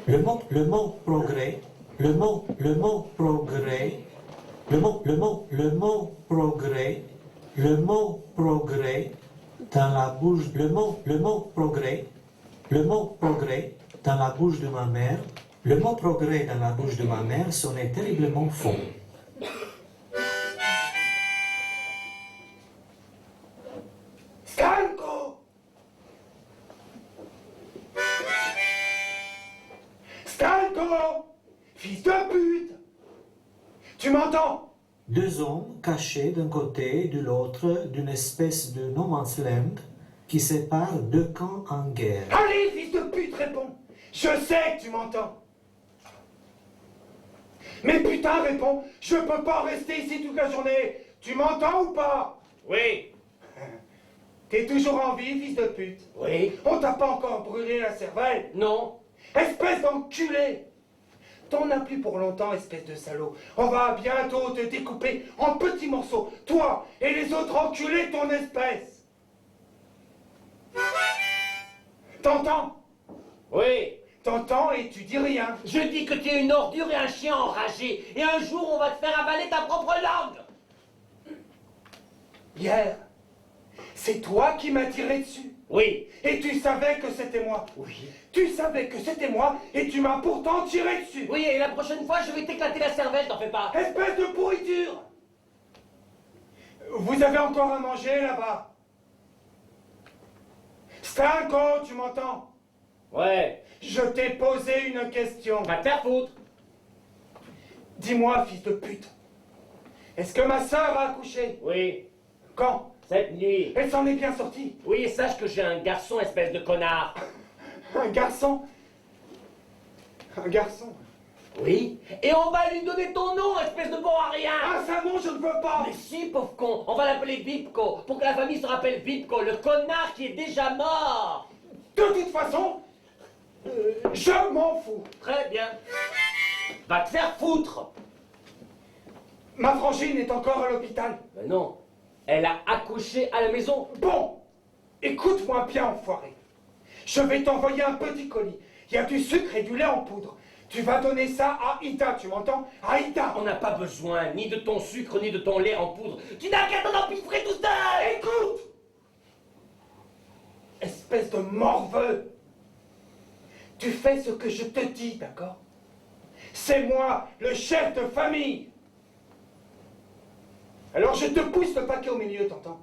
Le mot progrès, le mot progrès, le mot progrès, le mot progrès dans la bouche, le mot progrès, le mot progrès dans la bouche de ma mère, le mot progrès dans la bouche de ma mère sonnait terriblement faux. Stanko! Stanko! Fils de pute! Tu m'entends? Deux hommes cachés d'un côté et de l'autre d'une espèce de no man's land qui sépare deux camps en guerre. Allez, fils de pute, réponds! Je sais que tu m'entends! Mais putain, réponds! Je peux pas rester ici toute la journée! Tu m'entends ou pas? Oui. T'es toujours en vie, fils de pute? Oui. On t'a pas encore brûlé la cervelle? Non. Espèce d'enculé! T'en as plus pour longtemps, espèce de salaud. On va bientôt te découper en petits morceaux, toi et les autres enculés de ton espèce. T'entends? Oui. T'entends et tu dis rien. Je dis que tu es une ordure et un chien enragé. Et un jour, on va te faire avaler ta propre langue. Hier, c'est toi qui m'as tiré dessus. Oui. Et tu savais que c'était moi. Oui. Tu savais que c'était moi et tu m'as pourtant tiré dessus. Oui, et la prochaine fois, je vais t'éclater la cervelle, t'en fais pas. Espèce de pourriture! Vous avez encore à manger là-bas? Stanko, tu m'entends? Ouais. Je t'ai posé une question. Va te faire foutre. Dis-moi, fils de pute, est-ce que ma sœur a accouché? Oui. Quand? Cette nuit. Elle s'en est bien sortie. Oui, et sache que j'ai un garçon, espèce de connard. Un garçon? Un garçon? Oui. Et on va lui donner ton nom, espèce de bon à rien. Ah, ça non, je ne veux pas! Mais si, pauvre con, on va l'appeler Vipko, pour que la famille se rappelle Vipko, le connard qui est déjà mort. De toute façon, je m'en fous. Très bien. Va te faire foutre. Ma frangine est encore à l'hôpital. Mais non, elle a accouché à la maison. Bon, écoute-moi bien, enfoiré. Je vais t'envoyer un petit colis. Il y a du sucre et du lait en poudre. Tu vas donner ça à Ida, tu m'entends? À Ida. On n'a pas besoin ni de ton sucre ni de ton lait en poudre. Tu n'as qu'à t'en empiffrer tout seul. Écoute! Espèce de morveux! Tu fais ce que je te dis, d'accord? C'est moi, le chef de famille! Alors je te pousse le paquet au milieu, t'entends?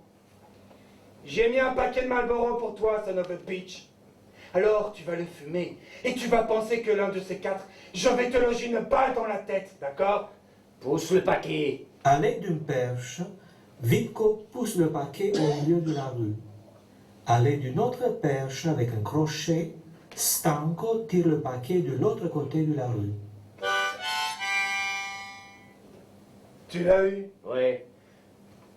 J'ai mis un paquet de Marlboro pour toi, son of a bitch. Alors tu vas le fumer, et tu vas penser que l'un de ces quatre, je vais te loger une balle dans la tête, d'accord? Pousse le paquet. À l'aide d'une perche, Vipko pousse le paquet au milieu de la rue. À l'aide d'une autre perche avec un crochet, Stanko tire le paquet de l'autre côté de la rue. Tu l'as eu? Ouais,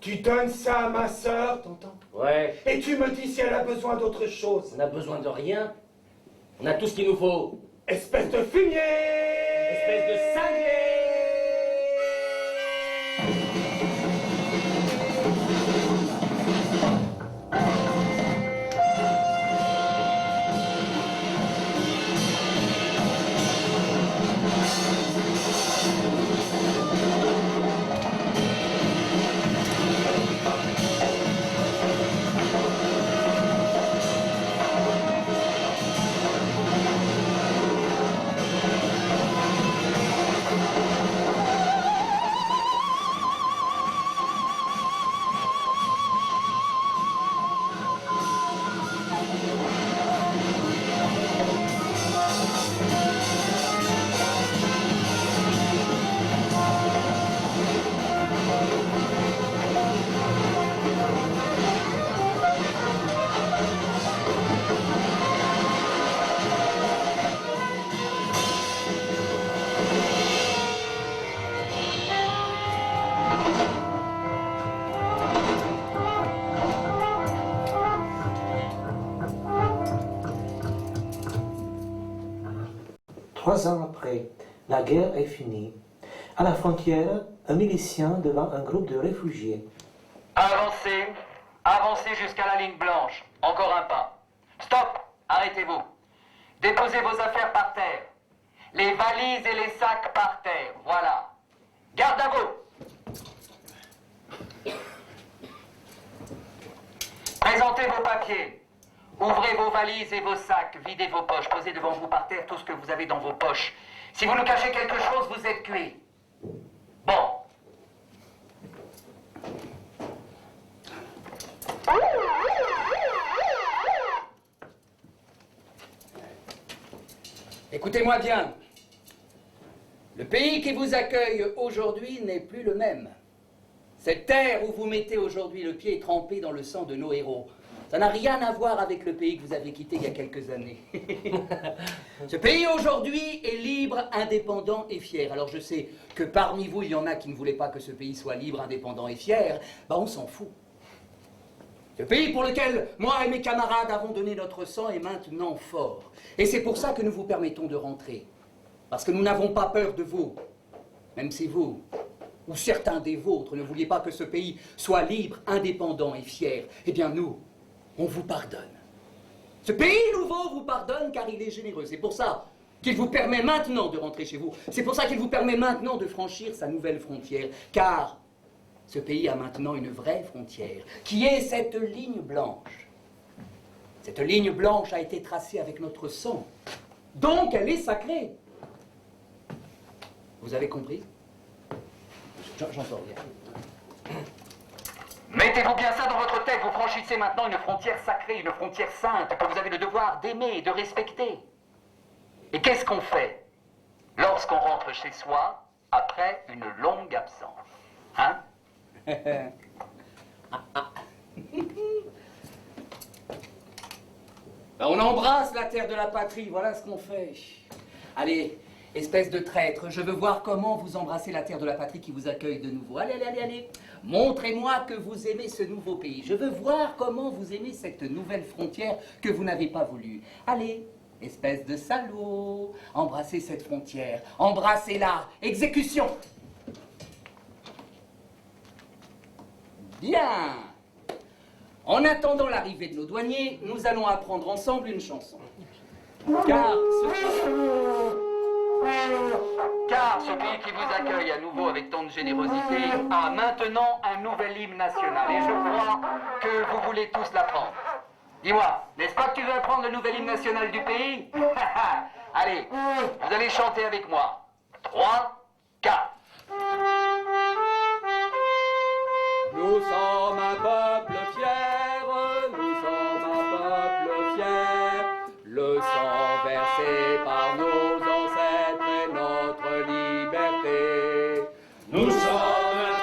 Tu donnes ça à ma sœur, t'entends? ouais. Et tu me dis si elle a besoin d'autre chose. On n'a besoin de rien. On a tout ce qu'il nous faut. Espèce de fumier! Espèce de cinglé. Trois ans après, la guerre est finie. À la frontière, un milicien devant un groupe de réfugiés. Avancez, avancez jusqu'à la ligne blanche. Encore un pas. Stop, arrêtez-vous. Déposez vos affaires par terre. Les valises et les sacs par terre. Voilà. Garde à vous. Présentez vos papiers. Ouvrez vos valises et vos sacs. Videz vos poches. Posez devant vous par terre tout ce que vous avez dans vos poches. Si vous nous cachez quelque chose, vous êtes cuit. Bon. Écoutez-moi bien. Le pays qui vous accueille aujourd'hui n'est plus le même. Cette terre où vous mettez aujourd'hui le pied est trempée dans le sang de nos héros. Ça n'a rien à voir avec le pays que vous avez quitté il y a quelques années. Ce pays aujourd'hui est libre, indépendant et fier. Alors je sais que parmi vous, il y en a qui ne voulaient pas que ce pays soit libre, indépendant et fier. Ben on s'en fout. Ce pays pour lequel moi et mes camarades avons donné notre sang est maintenant fort. Et c'est pour ça que nous vous permettons de rentrer. Parce que nous n'avons pas peur de vous. Même si vous, ou certains des vôtres, ne vouliez pas que ce pays soit libre, indépendant et fier, eh bien nous, on vous pardonne. Ce pays nouveau vous pardonne car il est généreux. C'est pour ça qu'il vous permet maintenant de rentrer chez vous. C'est pour ça qu'il vous permet maintenant de franchir sa nouvelle frontière. Car ce pays a maintenant une vraie frontière, qui est cette ligne blanche. Cette ligne blanche a été tracée avec notre sang. Donc elle est sacrée. Vous avez compris? J'entends bien. Mettez-vous bien ça dans votre tête, vous franchissez maintenant une frontière sacrée, une frontière sainte, que vous avez le devoir d'aimer et de respecter. Et qu'est-ce qu'on fait lorsqu'on rentre chez soi après une longue absence? Hein? On embrasse la terre de la patrie, voilà ce qu'on fait. Allez, espèce de traître, je veux voir comment vous embrassez la terre de la patrie qui vous accueille de nouveau. Allez, allez, allez, allez. Montrez-moi que vous aimez ce nouveau pays. Je veux voir comment vous aimez cette nouvelle frontière que vous n'avez pas voulu. Allez, espèce de salaud, embrassez cette frontière. Embrassez-la. Exécution. Bien. En attendant l'arrivée de nos douaniers, nous allons apprendre ensemble une chanson. Car ce pays qui vous accueille à nouveau avec tant de générosité a maintenant un nouvel hymne national. Et je crois que vous voulez tous l'apprendre. Dis-moi, n'est-ce pas que tu veux apprendre le nouvel hymne national du pays? Allez, vous allez chanter avec moi. 3, 4. Nous sommes un peuple fier, nous sommes un peuple fier. Le sang versé par nos ancêtres est notre liberté. Nous sommes un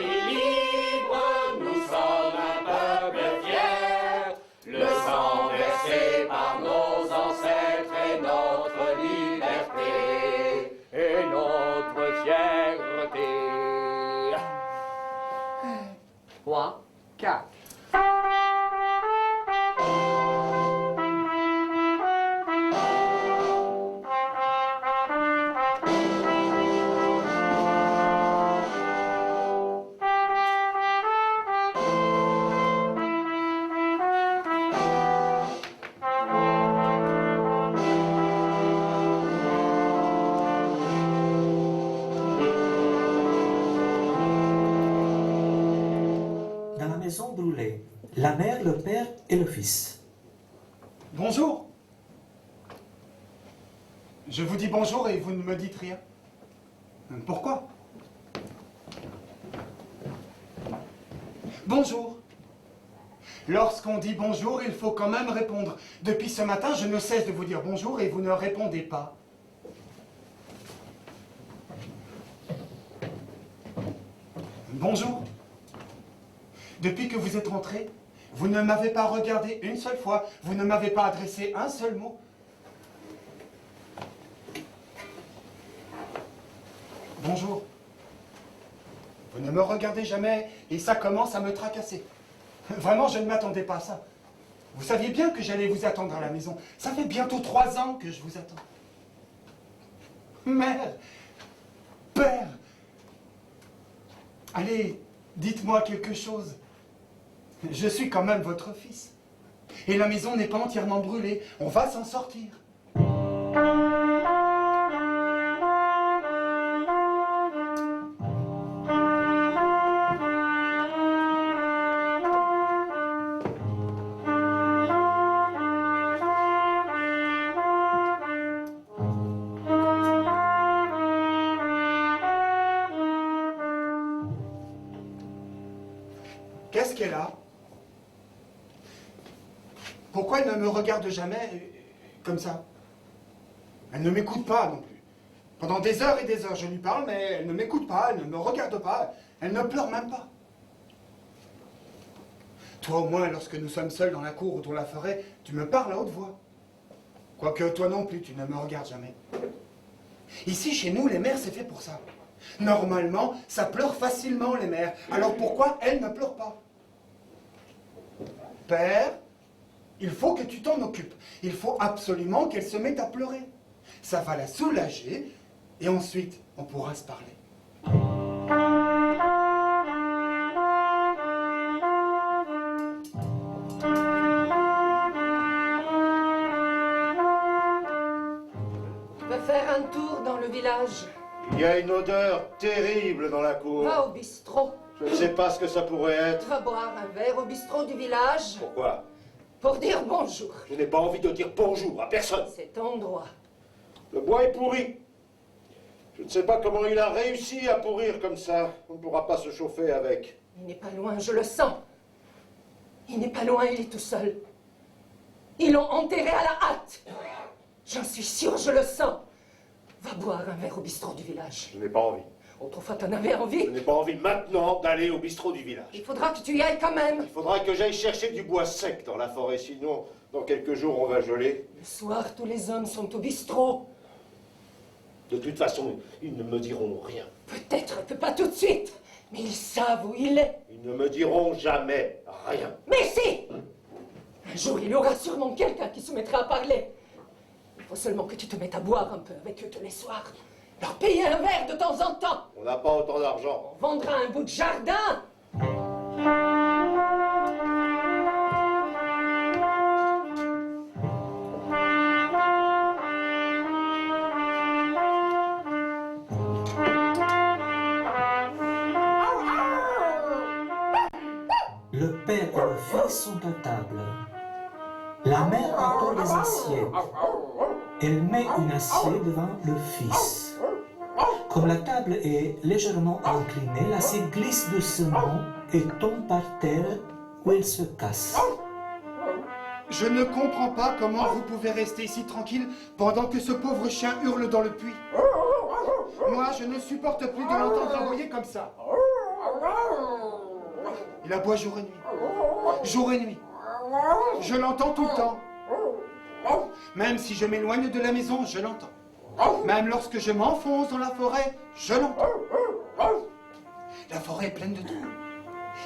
pays libre, nous sommes un peuple fier. Le sang versé par nos ancêtres est notre liberté et notre fierté. 3, 4. Dans la maison brûlée, la mère, le père et le fils. Bonjour. Je vous dis bonjour et vous ne me dites rien. Pourquoi? Bonjour. Lorsqu'on dit bonjour, il faut quand même répondre. Depuis ce matin, je ne cesse de vous dire bonjour et vous ne répondez pas. Bonjour. Depuis que vous êtes rentré, vous ne m'avez pas regardé une seule fois, vous ne m'avez pas adressé un seul mot. Bonjour. Vous ne me regardez jamais et ça commence à me tracasser. Vraiment, je ne m'attendais pas à ça. Vous saviez bien que j'allais vous attendre à la maison. Ça fait bientôt 3 ans que je vous attends. Mère, père, allez, dites-moi quelque chose. Je suis quand même votre fils. Et la maison n'est pas entièrement brûlée. On va s'en sortir. Qu'est-ce qu'elle a? Pourquoi elle ne me regarde jamais comme ça? Elle ne m'écoute pas non plus. Pendant des heures et des heures, je lui parle, mais elle ne m'écoute pas, elle ne me regarde pas, elle ne pleure même pas. Toi, au moins, lorsque nous sommes seuls dans la cour ou dans la forêt, tu me parles à haute voix. Quoique toi non plus, tu ne me regardes jamais. Ici, chez nous, les mères, c'est fait pour ça. Normalement, ça pleure facilement, les mères. Alors pourquoi elles ne pleurent pas? Père, il faut que tu t'en occupes. Il faut absolument qu'elle se mette à pleurer. Ça va la soulager, et ensuite, on pourra se parler. Tu veux faire un tour dans le village? Il y a une odeur terrible dans la cour. Va au bistrot. Je ne sais pas ce que ça pourrait être. Va boire un verre au bistrot du village Pourquoi? pour dire bonjour. Je n'ai pas envie de dire bonjour à personne. C'est ton droit. Le bois est pourri. Je ne sais pas comment il a réussi à pourrir comme ça. On ne pourra pas se chauffer avec. Il n'est pas loin, je le sens. Il n'est pas loin, il est tout seul. Ils l'ont enterré à la hâte. J'en suis sûre, je le sens. Va boire un verre au bistrot du village. Je n'ai pas envie. Autrefois, t'en avais envie. Je n'ai pas envie maintenant d'aller au bistrot du village. Il faudra que tu y ailles quand même. Il faudra que j'aille chercher du bois sec dans la forêt, sinon, dans quelques jours, on va geler. Le soir, tous les hommes sont au bistrot. De toute façon, ils ne me diront rien. Peut-être pas tout de suite, mais ils savent où il est. Ils ne me diront jamais rien. Mais si! Un jour, il y aura sûrement quelqu'un qui se mettra à parler. Il faut seulement que tu te mettes à boire un peu avec eux tous les soirs. Leur payer un verre de temps en temps. On n'a pas autant d'argent. On vendra un bout de jardin. Le père et le fils sont à table. La mère apporte des assiettes. Elle met une assiette devant le fils. Comme la table est légèrement inclinée, l'assiette glisse doucement et tombe par terre où elle se casse. Je ne comprends pas comment vous pouvez rester ici tranquille pendant que ce pauvre chien hurle dans le puits. Moi, je ne supporte plus de l'entendre aboyer comme ça. Il aboie jour et nuit. Jour et nuit. Je l'entends tout le temps. Même si je m'éloigne de la maison, je l'entends. Même lorsque je m'enfonce dans la forêt, je l'entends. La forêt est pleine de trous.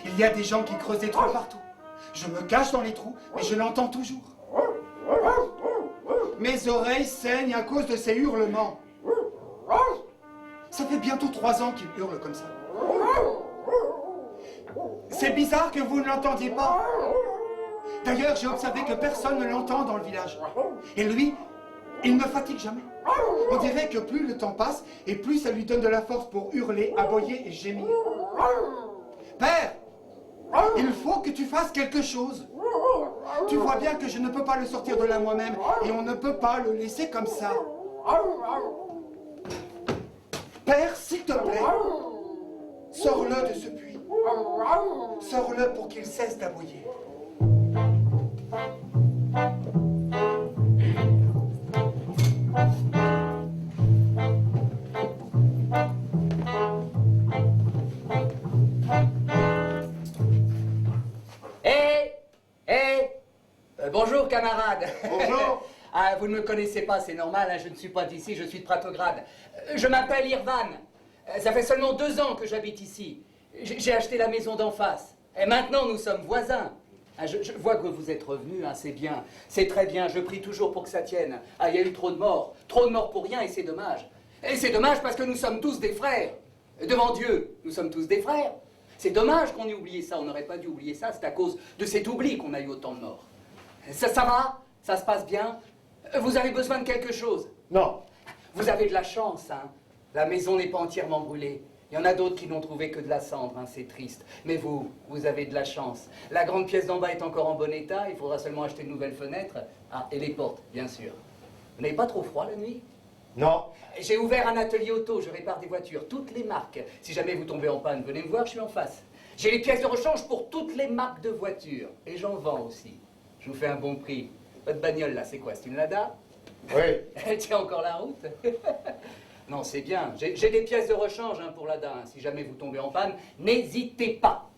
Il y a des gens qui creusent des trous partout. Je me cache dans les trous, mais je l'entends toujours. Mes oreilles saignent à cause de ces hurlements. Ça fait bientôt 3 ans qu'il hurle comme ça. C'est bizarre que vous ne l'entendiez pas. D'ailleurs, j'ai observé que personne ne l'entend dans le village. Et lui, il ne fatigue jamais. On dirait que plus le temps passe, et plus ça lui donne de la force pour hurler, aboyer et gémir. Père, il faut que tu fasses quelque chose. Tu vois bien que je ne peux pas le sortir de là moi-même, et on ne peut pas le laisser comme ça. Père, s'il te plaît, sors-le de ce puits. Sors-le pour qu'il cesse d'aboyer. Bonjour camarade. Bonjour. Ah, vous ne me connaissez pas, c'est normal, hein, je ne suis pas d'ici, je suis de Pratograd. Je m'appelle Irvan. Ça fait seulement 2 ans que j'habite ici. J'ai acheté la maison d'en face. Et maintenant, nous sommes voisins. Ah, je vois que vous êtes revenus, hein, c'est bien. C'est très bien, je prie toujours pour que ça tienne. Ah, il y a eu trop de morts pour rien, et c'est dommage. Et c'est dommage parce que nous sommes tous des frères. Devant Dieu, nous sommes tous des frères. C'est dommage qu'on ait oublié ça, on n'aurait pas dû oublier ça, c'est à cause de cet oubli qu'on a eu autant de morts. Ça va? Ça se passe bien? Vous avez besoin de quelque chose? Non. Vous avez de la chance, hein. La maison n'est pas entièrement brûlée. Il y en a d'autres qui n'ont trouvé que de la cendre, hein, c'est triste. Mais vous avez de la chance. La grande pièce d'en bas est encore en bon état, il faudra seulement acheter de nouvelles fenêtres. Ah, et les portes, bien sûr. Vous n'avez pas trop froid la nuit? Non. J'ai ouvert un atelier auto, je répare des voitures, toutes les marques. Si jamais vous tombez en panne, venez me voir, je suis en face. J'ai les pièces de rechange pour toutes les marques de voitures. Et j'en vends aussi. Je vous fais un bon prix. Votre bagnole là, c'est quoi? C'est une Lada? Oui. Elle tient encore la route? Non, c'est bien. J'ai des pièces de rechange hein, pour Lada. Hein. Si jamais vous tombez en panne, n'hésitez pas.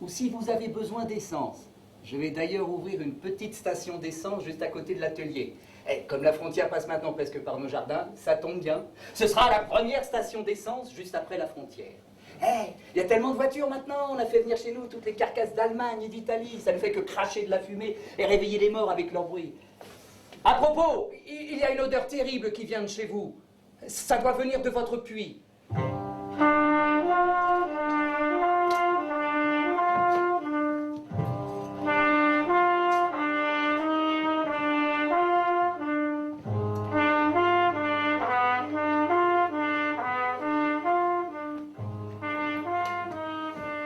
Ou si vous avez besoin d'essence. Je vais d'ailleurs ouvrir une petite station d'essence juste à côté de l'atelier. Et comme la frontière passe maintenant presque par nos jardins, ça tombe bien. Ce sera la première station d'essence juste après la frontière. Il y a tellement de voitures maintenant, on a fait venir chez nous toutes les carcasses d'Allemagne et d'Italie. Ça ne fait que cracher de la fumée et réveiller les morts avec leur bruit. À propos, il y a une odeur terrible qui vient de chez vous. Ça doit venir de votre puits.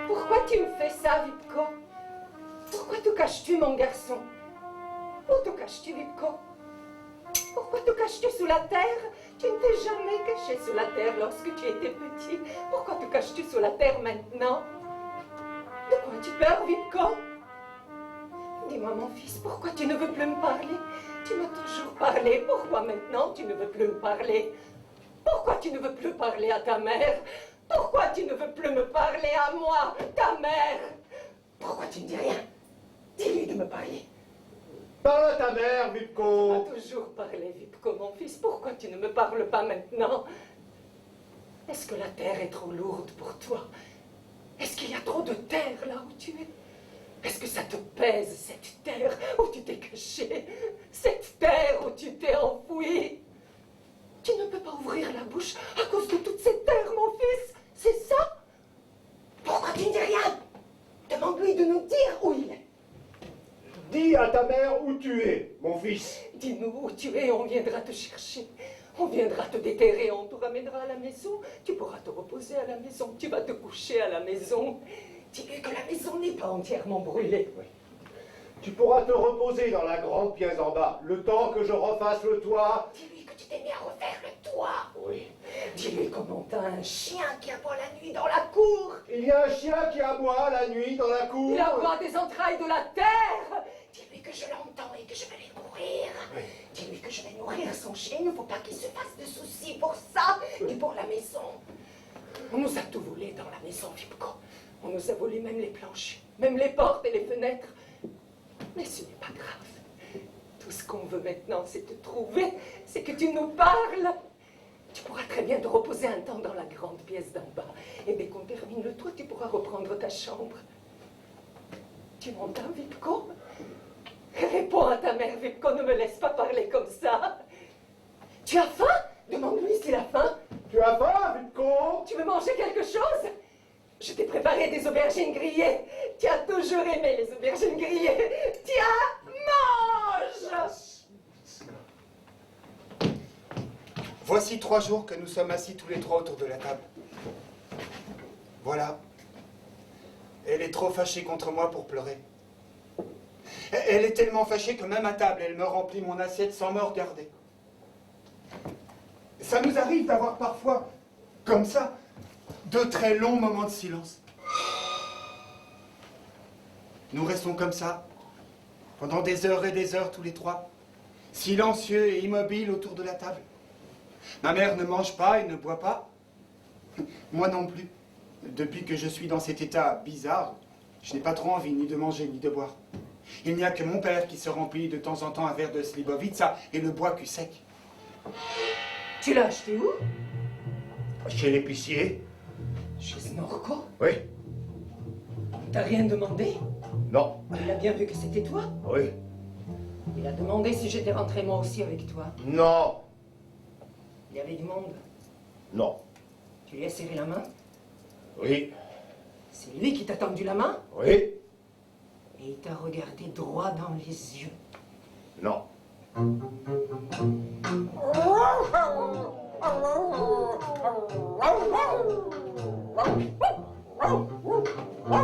Pourquoi tu me fais ça, Vipko? Pourquoi te caches-tu, mon garçon? Où te caches-tu, Vipko? Pourquoi te caches-tu sous la terre? Tu ne t'es jamais caché sous la terre lorsque tu étais petit. Pourquoi te caches-tu sous la terre maintenant? De quoi tu peur, Vipko? Dis-moi, mon fils, pourquoi tu ne veux plus me parler? Tu m'as toujours parlé. Pourquoi maintenant tu ne veux plus me parler? Pourquoi tu ne veux plus parler à ta mère? Pourquoi tu ne veux plus me parler à moi, ta mère? Pourquoi tu ne dis rien? Dis-lui de me parler. Parle à ta mère, Tu Vipko. m'as toujours parlé, Vipko, mon fils. Pourquoi tu ne me parles pas maintenant? Est-ce que la terre est trop lourde pour toi? Est-ce qu'il y a trop de terre là où tu es? Est-ce que ça te pèse, cette terre où tu t'es caché? Cette terre où tu t'es enfoui? Tu ne peux pas ouvrir la bouche à cause de toute cette terre, mon fils. C'est ça? Pourquoi tu ne dis rien? Demande-lui de nous dire où il est. Dis à ta mère où tu es, mon fils. Dis-nous où tu es, on viendra te chercher. On viendra te déterrer, on te ramènera à la maison. Tu pourras te reposer à la maison, tu vas te coucher à la maison. Dis-lui que la maison n'est pas entièrement brûlée. Tu pourras te reposer dans la grande pièce en bas, le temps que je refasse le toit. Dis-lui que tu t'es mis à refaire le toit. Oui. Dis-lui comment t'as un chien qui aboie la nuit dans la cour. Il y a un chien qui aboie la nuit dans la cour. Il aboie des entrailles de la terre. Dis-lui que je l'entends et que je vais les nourrir. Oui. Dis-lui que je vais nourrir son chien. Il ne faut pas qu'il se fasse de soucis pour ça, ni pour la maison. On nous a tout volé dans la maison, Vipko. On nous a volé même les planches, même les portes et les fenêtres. Mais ce n'est pas grave. Tout ce qu'on veut maintenant, c'est te trouver, c'est que tu nous parles. Tu pourras très bien te reposer un temps dans la grande pièce d'en bas. Et dès qu'on termine le toit, tu pourras reprendre ta chambre. Tu m'entends, Vipko? Réponds à ta mère, Vipko, ne me laisse pas parler comme ça. Tu as faim? Demande-lui s'il a faim. Tu as faim, Vipko? Tu veux manger quelque chose? Je t'ai préparé des aubergines grillées. Tu as toujours aimé les aubergines grillées. Tiens, mange! Voici 3 jours que nous sommes assis tous les trois autour de la table. Voilà. Elle est trop fâchée contre moi pour pleurer. Elle est tellement fâchée que même à table, elle me remplit mon assiette sans me regarder. Ça nous arrive d'avoir parfois, comme ça, de très longs moments de silence. Nous restons comme ça, pendant des heures et des heures tous les trois, silencieux et immobiles autour de la table. Ma mère ne mange pas et ne boit pas. Moi non plus. Depuis que je suis dans cet état bizarre, je n'ai pas trop envie ni de manger ni de boire. Il n'y a que mon père qui se remplit de temps en temps un verre de slivovica et le boit cul sec. Tu l'as acheté où? Chez l'épicier. Chez Snorko. Oui. T'as rien demandé? Non. Il a bien vu que c'était toi. Oui. Il a demandé si j'étais rentré moi aussi avec toi. Non. Il y avait du monde. Non. Tu lui as serré la main? Oui. C'est lui qui t'a tendu la main? Oui. Et il t'a regardé droit dans les yeux. Non.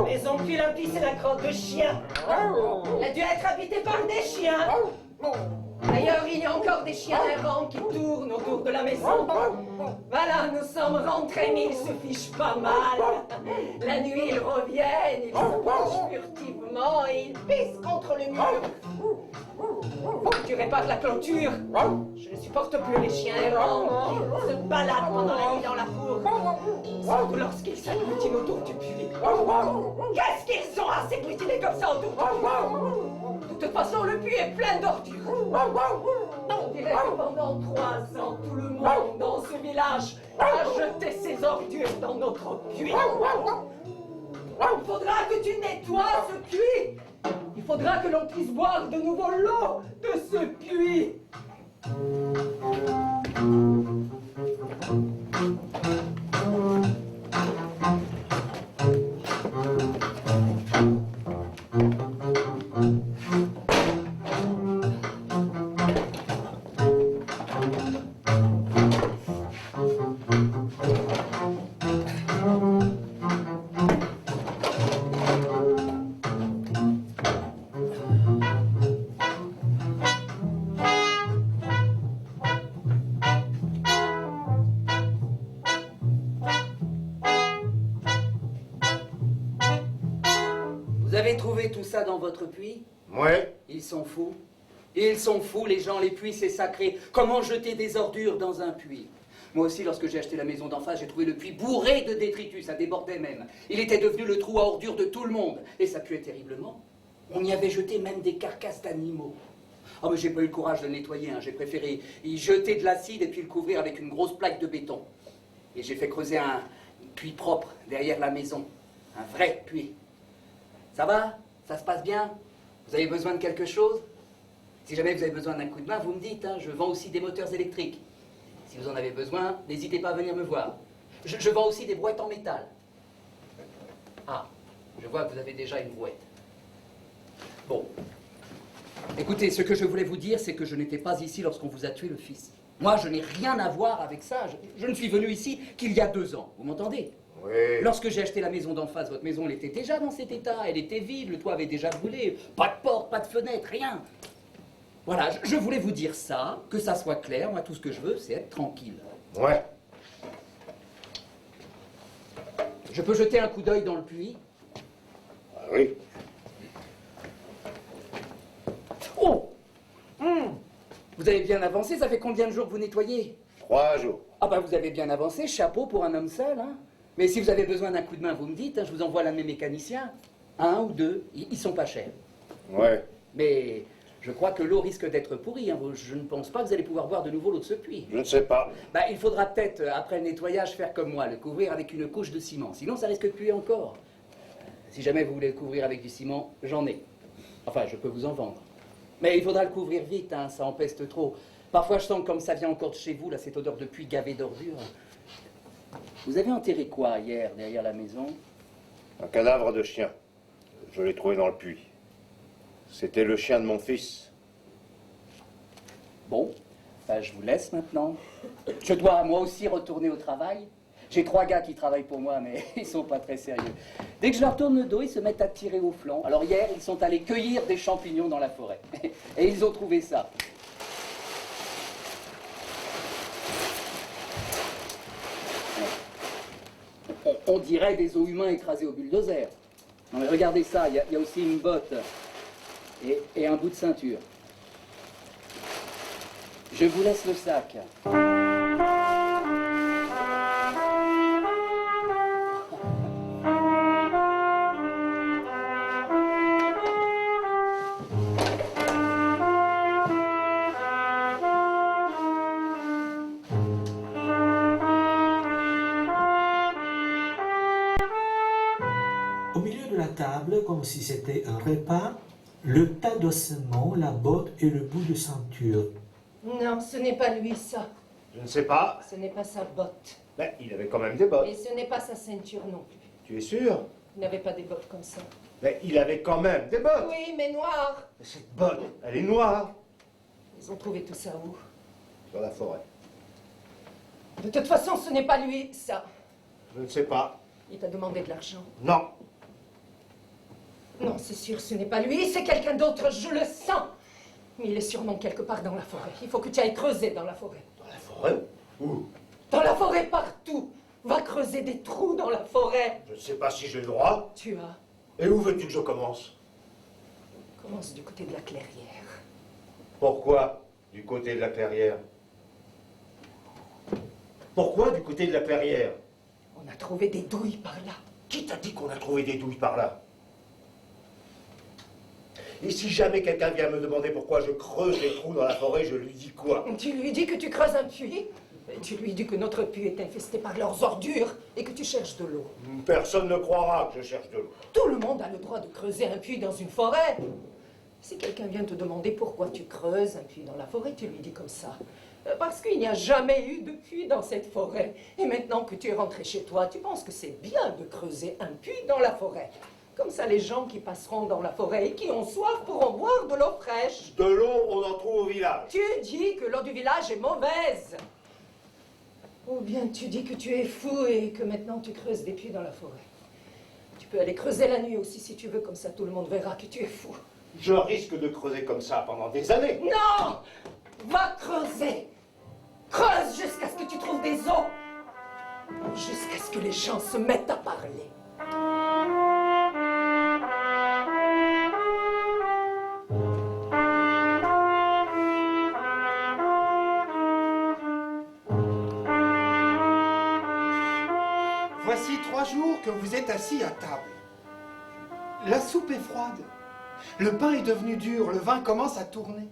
Maison depuis lundi, c'est la crotte de chien. Elle a dû être habitée par des chiens. D'ailleurs, il y a encore des chiens errants qui tournent autour de la maison. Voilà, nous sommes rentrés, mais ils se fichent pas mal. La nuit, ils reviennent, ils se penchent furtivement et ils pissent contre le mur. Faut que tu répares la clôture. Je ne supporte plus les chiens errants qui se baladent pendant la nuit dans la cour. Surtout lorsqu'ils s'agglutinent autour du puits. Qu'est-ce qu'ils ont à s'agglutiner comme ça autour du puits? De toute façon, le puits est plein d'ordures. On dirait que pendant 3 ans, tout le monde dans ce village a jeté ses ordures dans notre puits. Il faudra que tu nettoies ce puits. Il faudra que l'on puisse boire de nouveau l'eau de ce puits. Vous avez trouvé tout ça dans votre puits? Ouais. Ils sont fous. Ils sont fous, les gens, les puits, c'est sacré. Comment jeter des ordures dans un puits? Moi aussi, lorsque j'ai acheté la maison d'en face, j'ai trouvé le puits bourré de détritus, ça débordait même. Il était devenu le trou à ordures de tout le monde. Et ça puait terriblement. On y avait jeté même des carcasses d'animaux. Oh, mais j'ai pas eu le courage de le nettoyer, hein. J'ai préféré y jeter de l'acide et puis le couvrir avec une grosse plaque de béton. Et j'ai fait creuser un puits propre derrière la maison. Un vrai puits. Ça va? Ça se passe bien? Vous avez besoin de quelque chose? Si jamais vous avez besoin d'un coup de main, vous me dites, hein, je vends aussi des moteurs électriques. Si vous en avez besoin, n'hésitez pas à venir me voir. Je vends aussi des brouettes en métal. Ah, je vois que vous avez déjà une brouette. Bon. Écoutez, ce que je voulais vous dire, c'est que je n'étais pas ici lorsqu'on vous a tué le fils. Moi, je n'ai rien à voir avec ça. Je ne suis venu ici qu'il y a 2 ans. Vous m'entendez? Oui. Lorsque j'ai acheté la maison d'en face, votre maison, elle était déjà dans cet état. Elle était vide, le toit avait déjà brûlé. Pas de porte, pas de fenêtre, rien. Voilà, je voulais vous dire ça, que ça soit clair. Moi, tout ce que je veux, c'est être tranquille. Ouais. Je peux jeter un coup d'œil dans le puits? Ah oui. Oh! Vous avez bien avancé, ça fait combien de jours que vous nettoyez? 3 jours. Ah bah vous avez bien avancé, chapeau pour un homme seul, hein. Mais si vous avez besoin d'un coup de main, vous me dites, hein, je vous envoie l'un de mes mécaniciens. 1 ou 2, ils sont pas chers. Ouais. Mais je crois que l'eau risque d'être pourrie, hein. Je ne pense pas que vous allez pouvoir boire de nouveau l'eau de ce puits. Je ne sais pas. Bah il faudra peut-être, après le nettoyage, faire comme moi, le couvrir avec une couche de ciment. Sinon ça risque de puer encore. Si jamais vous voulez le couvrir avec du ciment, j'en ai. Enfin, je peux vous en vendre. Mais il faudra le couvrir vite, hein, ça empeste trop. Parfois, je sens que comme ça vient encore de chez vous, là, cette odeur de puits gavé d'ordures. Vous avez enterré quoi hier, derrière la maison? Un cadavre de chien. Je l'ai trouvé dans le puits. C'était le chien de mon fils. Bon, ben, je vous laisse maintenant. Je dois moi aussi retourner au travail. J'ai 3 gars qui travaillent pour moi, mais ils sont pas très sérieux. Dès que je leur tourne le dos, ils se mettent à tirer au flanc. Alors hier, ils sont allés cueillir des champignons dans la forêt. Et ils ont trouvé ça. On dirait des os humains écrasés au bulldozer. Non mais regardez ça, il y a aussi une botte et un bout de ceinture. Je vous laisse le sac. Au milieu de la table, comme si c'était un repas, le tas d'ossements, la botte et le bout de ceinture. Non, ce n'est pas lui, ça. Je ne sais pas. Ce n'est pas sa botte. Mais il avait quand même des bottes. Et ce n'est pas sa ceinture non plus. Tu es sûr? Il n'avait pas des bottes comme ça. Mais il avait quand même des bottes. Oui, mais noires. Mais cette botte, elle est noire. Ils ont trouvé tout ça où? Dans la forêt. De toute façon, ce n'est pas lui, ça. Je ne sais pas. Il t'a demandé de l'argent. Non. Non, c'est sûr, ce n'est pas lui, c'est quelqu'un d'autre, je le sens. Mais il est sûrement quelque part dans la forêt. Il faut que tu ailles creuser dans la forêt. Dans la forêt? Où? Dans la forêt, partout. Va creuser des trous dans la forêt. Je ne sais pas si j'ai le droit. Tu as. Et où veux-tu que je commence? Commence du côté de la clairière. Pourquoi du côté de la clairière? Pourquoi du côté de la clairière? On a trouvé des douilles par là. Qui t'a dit qu'on a trouvé des douilles par là? Et si jamais quelqu'un vient me demander pourquoi je creuse des trous dans la forêt, je lui dis quoi? Tu lui dis que tu creuses un puits. Et tu lui dis que notre puits est infesté par leurs ordures et que tu cherches de l'eau. Personne ne croira que je cherche de l'eau. Tout le monde a le droit de creuser un puits dans une forêt. Si quelqu'un vient te demander pourquoi tu creuses un puits dans la forêt, tu lui dis comme ça. Parce qu'il n'y a jamais eu de puits dans cette forêt. Et maintenant que tu es rentré chez toi, tu penses que c'est bien de creuser un puits dans la forêt. Comme ça, les gens qui passeront dans la forêt et qui ont soif pourront boire de l'eau fraîche. De l'eau, on en trouve au village. Tu dis que l'eau du village est mauvaise. Ou bien tu dis que tu es fou et que maintenant tu creuses des puits dans la forêt. Tu peux aller creuser la nuit aussi si tu veux, comme ça tout le monde verra que tu es fou. Je risque de creuser comme ça pendant des années. Non! Va creuser! Creuse jusqu'à ce que tu trouves des os! Jusqu'à ce que les gens se mettent à parler. Voici 3 jours que vous êtes assis à table. La soupe est froide. Le pain est devenu dur, le vin commence à tourner.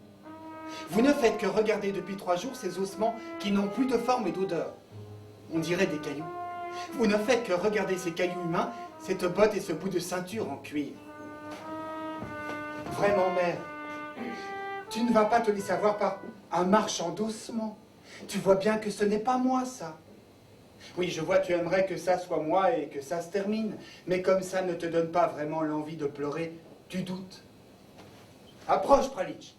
Vous ne faites que regarder depuis 3 jours ces ossements qui n'ont plus de forme et d'odeur. On dirait des cailloux. Vous ne faites que regarder ces cailloux humains, cette botte et ce bout de ceinture en cuir. Vraiment, mère, tu ne vas pas te laisser avoir par un marchand d'ossements. Tu vois bien que ce n'est pas moi, ça. Oui, je vois, tu aimerais que ça soit moi et que ça se termine. Mais comme ça ne te donne pas vraiment l'envie de pleurer, tu doutes. Approche, Pralitch.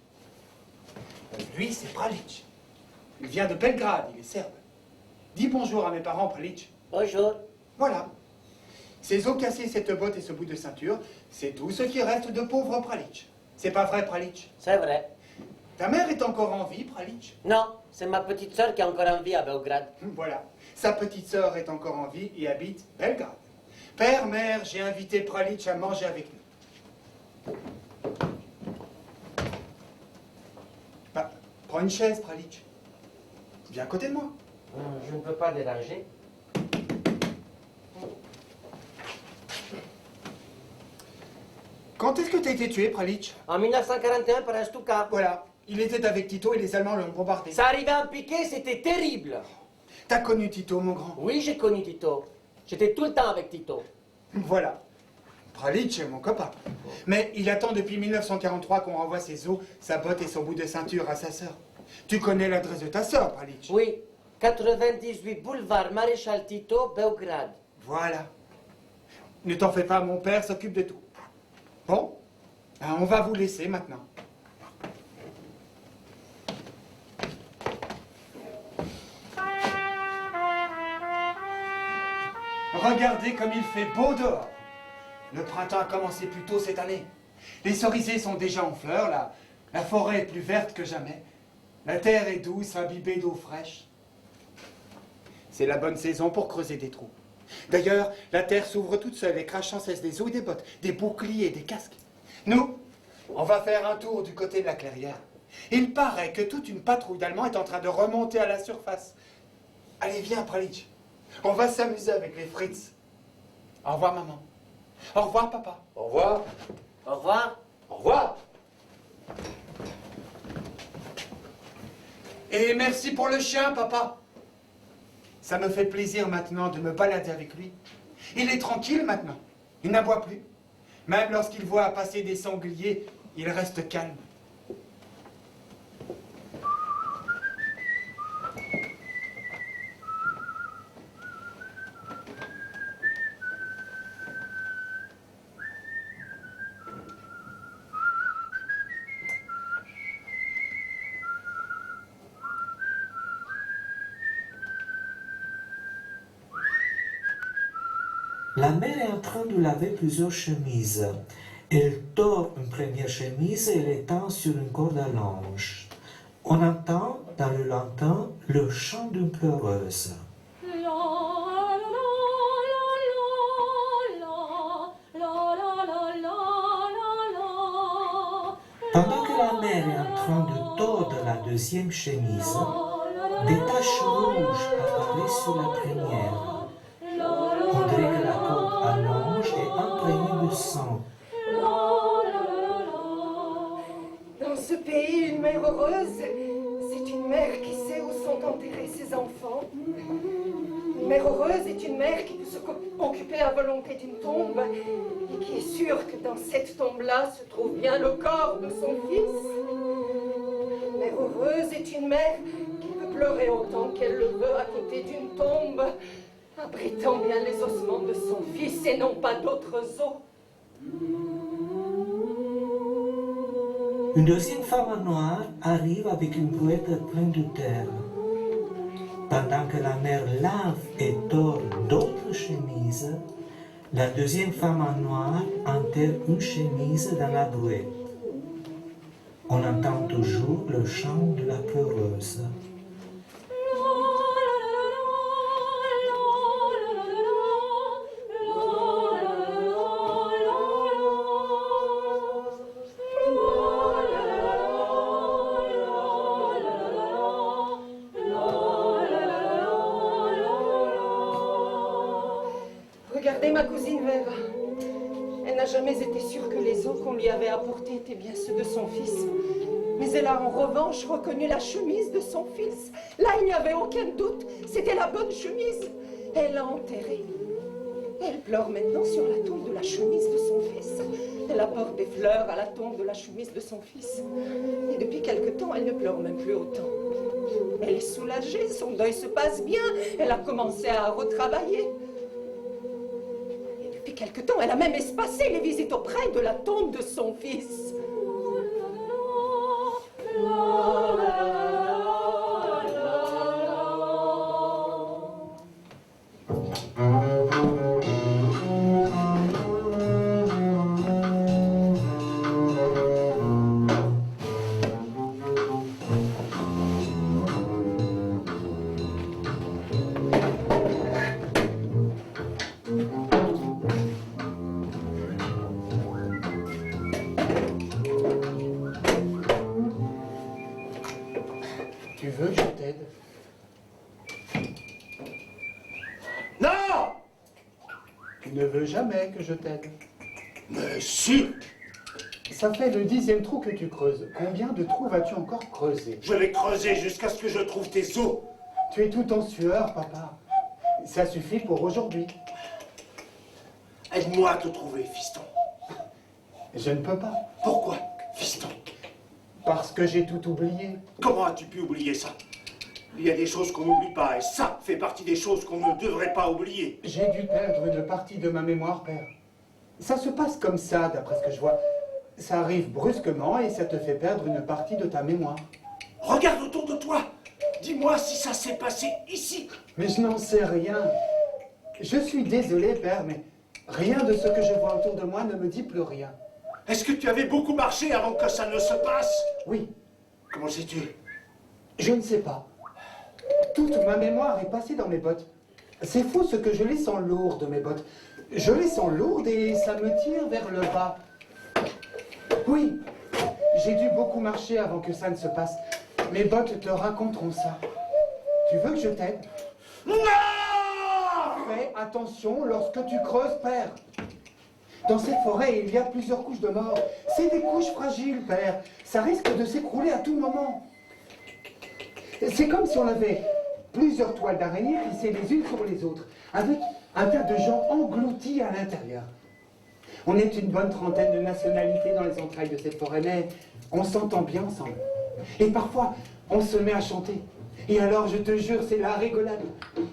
Lui, c'est Pralitch. Il vient de Belgrade, il est serbe. Dis bonjour à mes parents, Pralitch. Bonjour. Voilà. Ces os cassés, cette botte et ce bout de ceinture, c'est tout ce qui reste de pauvre Pralitch. C'est pas vrai, Pralitch? C'est vrai. Ta mère est encore en vie, Pralitch? Non, c'est ma petite sœur qui est encore en vie à Belgrade. Voilà. Sa petite sœur est encore en vie et habite Belgrade. Père, mère, j'ai invité Pralitch à manger avec nous. Bah, prends une chaise, Pralitch. Viens à côté de moi. Je ne peux pas déranger. Quand est-ce que tu as été tué, Pralitch? En 1941 par un Stuka. Voilà. Il était avec Tito et les Allemands l'ont bombardé. Ça arrivait en piqué, c'était terrible. T'as connu Tito, mon grand? Oui, j'ai connu Tito. J'étais tout le temps avec Tito. Voilà. Pralitch est mon copain. Mais il attend depuis 1943 qu'on renvoie ses os, sa botte et son bout de ceinture à sa sœur. Tu connais l'adresse de ta sœur, Pralitch? Oui, 98 boulevard Maréchal Tito, Belgrade. Voilà. Ne t'en fais pas, mon père s'occupe de tout. Bon, on va vous laisser maintenant. Regardez comme il fait beau dehors. Le printemps a commencé plus tôt cette année. Les cerisiers sont déjà en fleurs, la forêt est plus verte que jamais. La terre est douce, imbibée d'eau fraîche. C'est la bonne saison pour creuser des trous. D'ailleurs, la terre s'ouvre toute seule et crache sans cesse des os et des bottes, des boucliers et des casques. Nous, on va faire un tour du côté de la clairière. Il paraît que toute une patrouille d'Allemands est en train de remonter à la surface. Allez, viens, Pralitch. On va s'amuser avec les Fritz. Au revoir, maman. Au revoir, papa. Au revoir. Au revoir. Au revoir. Et merci pour le chien, papa. Ça me fait plaisir maintenant de me balader avec lui. Il est tranquille maintenant. Il n'aboie plus. Même lorsqu'il voit passer des sangliers, il reste calme. La mère est en train de laver plusieurs chemises. Elle tord une première chemise et l'étend sur une corde à linge. On entend dans le lointain le chant d'une pleureuse. Pendant que la mère est en train de tordre la deuxième chemise, des taches rouges apparaissent sur la première. On dirait que la corde à linge est imprégnée de sang. Dans ce pays, une mère heureuse, c'est une mère qui sait où sont enterrés ses enfants. Une mère heureuse est une mère qui peut s'occuper à volonté d'une tombe et qui est sûre que dans cette tombe-là se trouve bien le corps de son fils. Une mère heureuse est une mère qui peut pleurer autant qu'elle le veut à côté d'une tombe, abritant bien les ossements de son fils et non pas d'autres os. Une deuxième femme en noir arrive avec une brouette pleine de terre. Pendant que la mère lave et tord d'autres chemises, la deuxième femme en noir enterre une chemise dans la brouette. On entend toujours le chant de la pleureuse. Regardez ma cousine Vera. Elle n'a jamais été sûre que les os qu'on lui avait apportés étaient bien ceux de son fils. Mais elle a en revanche reconnu la chemise de son fils. Là, il n'y avait aucun doute. C'était la bonne chemise. Elle l'a enterrée. Elle pleure maintenant sur la tombe de la chemise de son fils. Elle apporte des fleurs à la tombe de la chemise de son fils. Et depuis quelque temps, elle ne pleure même plus autant. Elle est soulagée, son deuil se passe bien. Elle a commencé à retravailler. Depuis quelque temps, elle a même espacé les visites auprès de la tombe de son fils. Tu veux que je t'aide? Non! Tu ne veux jamais que je t'aide. Mais si! Ça fait le 10e trou que tu creuses. Combien de trous vas-tu encore creuser? Je vais creuser jusqu'à ce que je trouve tes os. Tu es tout en sueur, papa. Ça suffit pour aujourd'hui. Aide-moi à te trouver, fiston. Je ne peux pas. Pourquoi, fiston? Parce que j'ai tout oublié. Comment as-tu pu oublier ça? Il y a des choses qu'on n'oublie pas, et ça fait partie des choses qu'on ne devrait pas oublier. J'ai dû perdre une partie de ma mémoire, père. Ça se passe comme ça, d'après ce que je vois. Ça arrive brusquement et ça te fait perdre une partie de ta mémoire. Regarde autour de toi. Dis-moi si ça s'est passé ici. Mais je n'en sais rien. Je suis désolé, père, mais rien de ce que je vois autour de moi ne me dit plus rien. Est-ce que tu avais beaucoup marché avant que ça ne se passe? Oui, Comment sais-tu? je ne sais pas. Toute ma mémoire est passée dans mes bottes. C'est fou ce que je les sens lourdes, mes bottes. Je les sens lourdes et ça me tire vers le bas. Oui, j'ai dû beaucoup marcher avant que ça ne se passe. Mes bottes te raconteront ça. Tu veux que je t'aide? Non! Fais attention lorsque tu creuses, père. Dans cette forêt, il y a plusieurs couches de mort. C'est des couches fragiles, père. Ça risque de s'écrouler à tout moment. C'est comme si on avait plusieurs toiles d'araignée plissées les unes sur les autres, avec un tas de gens engloutis à l'intérieur. On est une bonne trentaine de nationalités dans les entrailles de cette forêt, mais on s'entend bien ensemble. Et parfois, on se met à chanter. Et alors, je te jure, c'est la rigolade.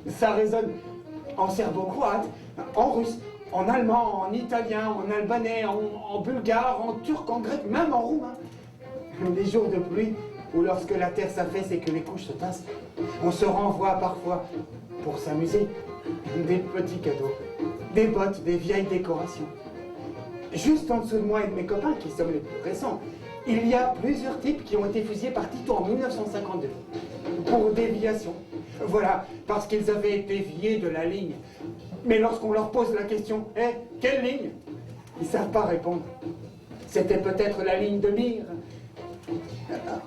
Ça résonne en serbo-croate, en russe, en allemand, en italien, en albanais, en bulgare, en turc, en grec, même en roumain. Les jours de pluie, ou lorsque la terre s'affaisse et que les couches se tassent, on se renvoie parfois, pour s'amuser, des petits cadeaux. des bottes, des vieilles décorations. Juste en dessous de moi et de mes copains, qui sommes les plus récents, il y a plusieurs types qui ont été fusillés par Tito en 1952 pour déviation. Voilà, parce qu'ils avaient dévié de la ligne. Mais lorsqu'on leur pose la question, « Eh, quelle ligne ?» ils ne savent pas répondre. C'était peut-être la ligne de mire.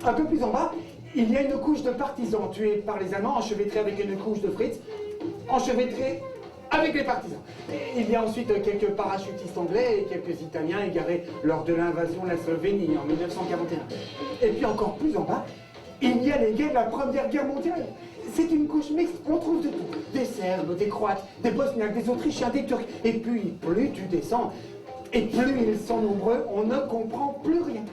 Un peu plus en bas, il y a une couche de partisans tués par les Allemands, enchevêtrés avec une couche de Fritz, enchevêtrés avec les partisans. Et il y a ensuite quelques parachutistes anglais et quelques Italiens égarés lors de l'invasion de la Slovénie en 1941. Et puis encore plus en bas, il y a les gays de la Première Guerre mondiale. C'est une couche mixte, on trouve de tout. Des Serbes, des Croates, des Bosniaques, des Autrichiens, des Turcs. Et puis, plus tu descends, et plus ils sont nombreux, on ne comprend plus rien.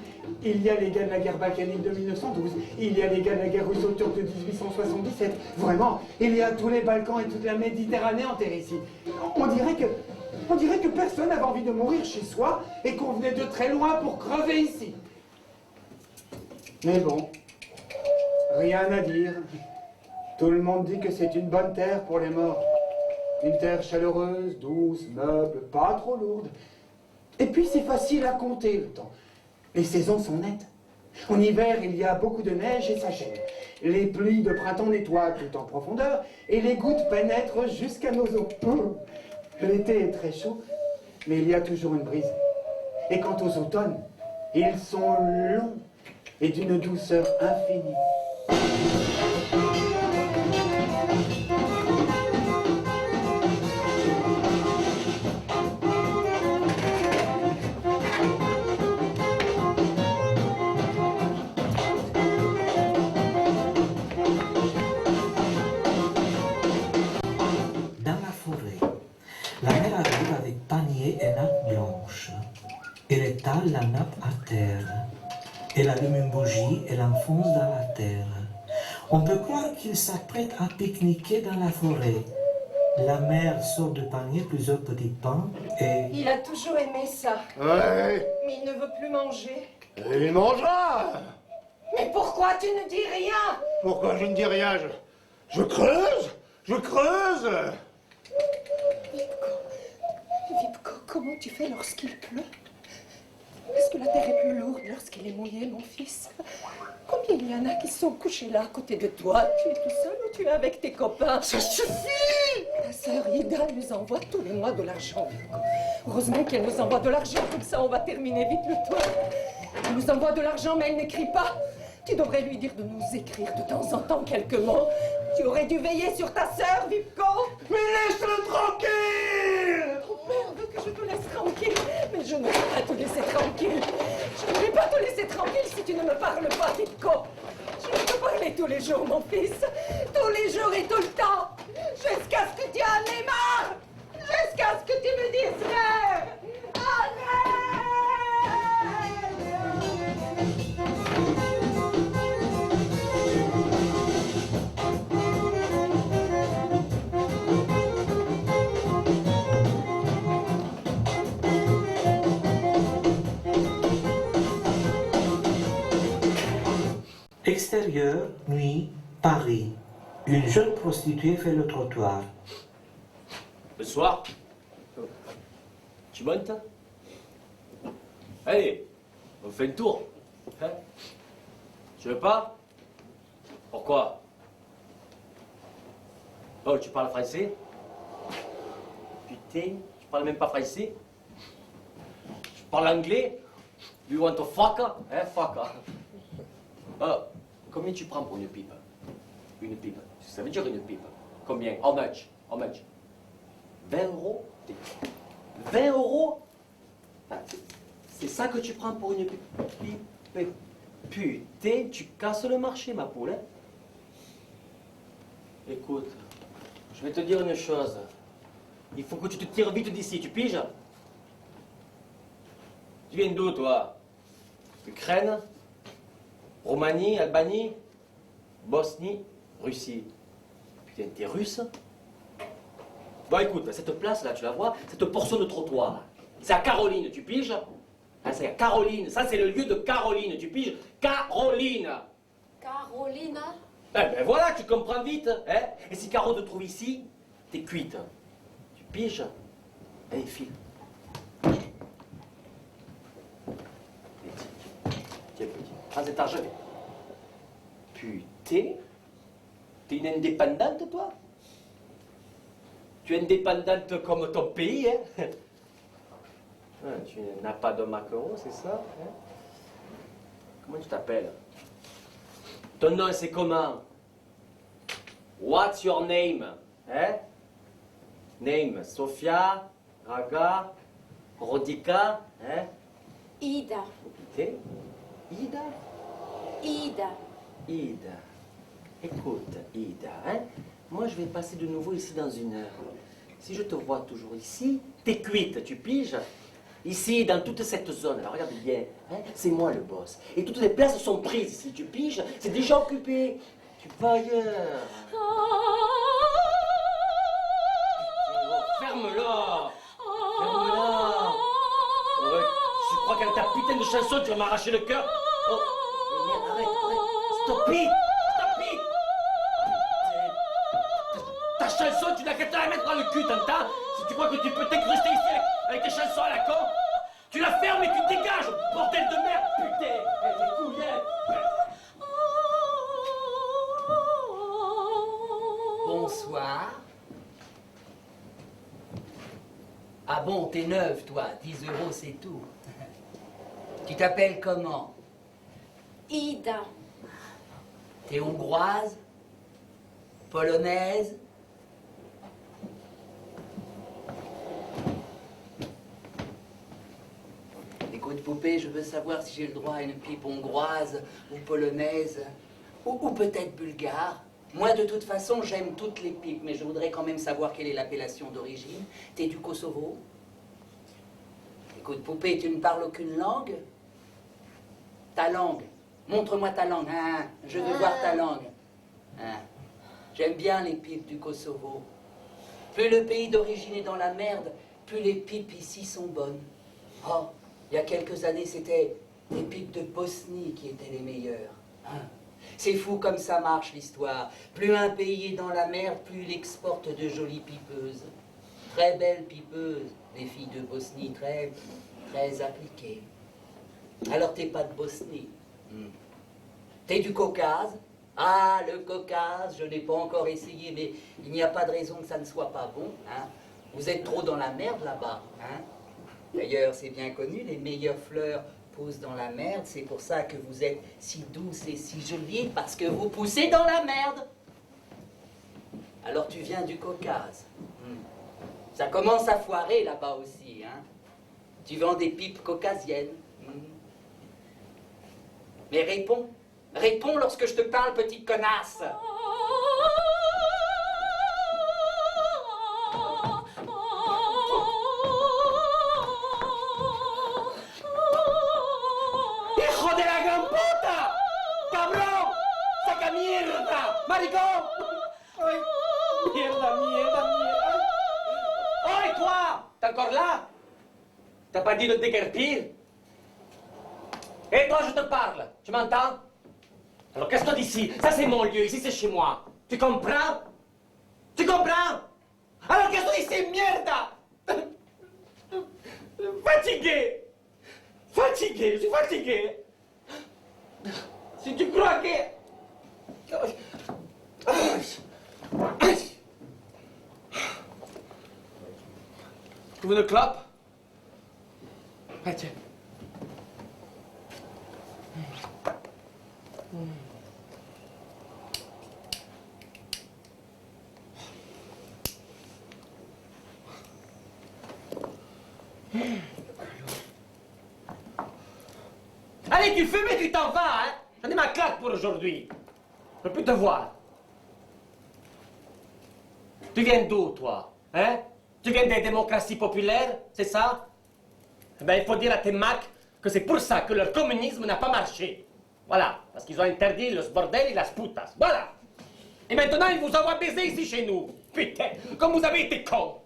Il y a les gars de la guerre balkanique de 1912, il y a les gars de la guerre russo-turque de 1877. Vraiment, il y a tous les Balkans et toute la Méditerranée enterrés ici. On dirait que personne n'avait envie de mourir chez soi et qu'on venait de très loin pour crever ici. Mais bon, rien à dire. Tout le monde dit que c'est une bonne terre pour les morts. Une terre chaleureuse, douce, meuble, pas trop lourde. Et puis c'est facile à compter le temps. Les saisons sont nettes. En hiver, il y a beaucoup de neige et ça gèle. Les pluies de printemps nettoient tout en profondeur et les gouttes pénètrent jusqu'à nos os. L'été est très chaud, mais il y a toujours une brise. Et quant aux automnes, ils sont longs et d'une douceur infinie. La mère arrive avec panier et nappe blanche. Elle étale la nappe à terre. Elle allume une bougie et l'enfonce dans la terre. On peut croire qu'il s'apprête à pique-niquer dans la forêt. La mère sort du panier plusieurs petits pains et... Il a toujours aimé ça. Ouais, Mais il ne veut plus manger. il mangera. Mais pourquoi tu ne dis rien? Pourquoi je ne dis rien? Je creuse. Vipko, comment tu fais lorsqu'il pleut? Est-ce que la terre est plus lourde lorsqu'elle est mouillée, mon fils? Combien il y en a qui sont couchés là à côté de toi? Tu es tout seul ou tu es avec tes copains? Ça suffit. Ta sœur Ida nous envoie tous les mois de l'argent, Vipko. Heureusement qu'elle nous envoie de l'argent, comme ça on va terminer vite le toit. Elle nous envoie de l'argent, mais elle n'écrit pas. Tu devrais lui dire de nous écrire de temps en temps quelques mots. Tu aurais dû veiller sur ta sœur, Vipko. Mais laisse-le tranquille. Ton père veut que je te laisse tranquille, mais je ne vais pas te laisser tranquille. Je ne vais pas te laisser tranquille si tu ne me parles pas, Vipko. Je vais te parler tous les jours, mon fils. Tous les jours et tout le temps. Jusqu'à ce que tu en aies marre. Jusqu'à ce que tu me dises rien. Arrête. Extérieur, nuit, Paris. Une jeune prostituée fait le trottoir. Bonsoir. Tu montes? Allez, on fait un tour. Hein? Tu veux pas? Pourquoi? Oh, tu parles français? Putain, tu parles même pas français? Tu parles anglais? You want to fuck? Hein, fuck. Oh, combien tu prends pour une pipe? Une pipe. Ça veut dire une pipe. Combien? How much? How much? 20 euros? 20 euros? Ah, c'est ça que tu prends pour une pipe? Putain, tu casses le marché, ma poule. Hein? Écoute, je vais te dire une chose. Il faut que tu te tires vite d'ici, tu piges? Tu viens d'où, toi? Ukraine? Roumanie, Albanie, Bosnie, Russie. Putain, t'es russe? Bon, écoute, cette place-là, tu la vois, cette portion de trottoir, c'est à Caroline, tu piges? Ah, c'est à Caroline, ça c'est le lieu de Caroline, tu piges? Caroline! Carolina? Eh ben voilà, tu comprends vite, hein? Et si Caro te trouve ici, t'es cuite. Tu piges? Allez, file. Tiens, petit. Prends cet argent. Putain. T'es une indépendante, toi? Tu es indépendante comme ton pays, hein? Ah, tu n'as pas de macaron, c'est ça, hein? Comment tu t'appelles? Ton nom, c'est comment? What's your name? Hein? Name, Sofia, Raga, Rodika, hein? Ida. Putain. Ida? Ida. Ida. Écoute, Ida, hein? Moi, je vais passer de nouveau ici dans 1 heure. Si je te vois toujours ici, t'es cuite, tu piges? Ici, dans toute cette zone, alors regarde bien, hein, c'est moi le boss. Et toutes les places sont prises ici, tu piges, c'est déjà occupé. Tu vas ailleurs. Ferme-la. Ferme-la. Ouais, tu crois qu'avec ta putain de chanson, tu vas m'arracher le cœur? Oh, mais merde, arrête. Stop it. Stop it. Ta chanson, tu n'as qu'à te la mettre dans le cul, t'entends? Si tu crois que tu peux t'incruster ici avec tes chansons à la con, tu la fermes et tu dégages, bordel de merde, putain! Les couilles, hein. Bonsoir. Ah bon, t'es neuve, toi. 10 euros, c'est tout. Tu t'appelles comment? Ida. T'es hongroise? Polonaise? Écoute, poupée, je veux savoir si j'ai le droit à une pipe hongroise ou polonaise ou peut-être bulgare. Moi, de toute façon, j'aime toutes les pipes, mais je voudrais quand même savoir quelle est l'appellation d'origine. T'es du Kosovo? Écoute, poupée, tu ne parles aucune langue? Ta langue. Montre-moi ta langue. Hein, je veux voir ta langue. Hein. J'aime bien les pipes du Kosovo. Plus le pays d'origine est dans la merde, plus les pipes ici sont bonnes. Oh, il y a quelques années, c'était les pipes de Bosnie qui étaient les meilleures. Hein. C'est fou comme ça marche l'histoire. Plus un pays est dans la merde, plus il exporte de jolies pipeuses. Très belles pipeuses, les filles de Bosnie, très appliquées. Alors t'es pas de Bosnie. T'es du Caucase. Ah, le Caucase, je n'ai pas encore essayé, mais il n'y a pas de raison que ça ne soit pas bon. Hein. Vous êtes trop dans la merde là-bas. Hein. D'ailleurs, c'est bien connu, les meilleures fleurs poussent dans la merde. C'est pour ça que vous êtes si douce et si jolie, parce que vous poussez dans la merde. Alors tu viens du Caucase. Ça commence à foirer là-bas aussi. Hein. Tu vends des pipes caucasiennes. Mais réponds. Réponds lorsque je te parle, petite connasse. ¡Hijo de la gran puta! ¡Cabrón! ¡Saca mierda! ¡Maricón! Ay, mierda, mierda, mierda. Oh, et toi? T'es encore là? T'as pas dit de déguerpir? Et toi, je te parle. Tu m'entends? Alors casse-toi d'ici. Ça, c'est mon lieu. Ici, c'est chez moi. Tu comprends? Tu comprends? Alors casse-toi d'ici, mierda! Fatigué! Fatigué, je suis fatigué. Si tu crois que... Tu veux une clope? Ah, tiens. Allez, tu fumes et tu t'en vas, hein? J'en ai ma claque pour aujourd'hui. Je peux plus te voir. Tu viens d'où, toi? Hein? Tu viens des démocraties populaires, c'est ça? Eh ben, il faut dire à tes macs que c'est pour ça que leur communisme n'a pas marché. Voilà, parce qu'ils ont interdit le bordel et las putas. Voilà. Et maintenant, ils vous envoient baiser ici chez nous. Putain, comme vous avez été cons.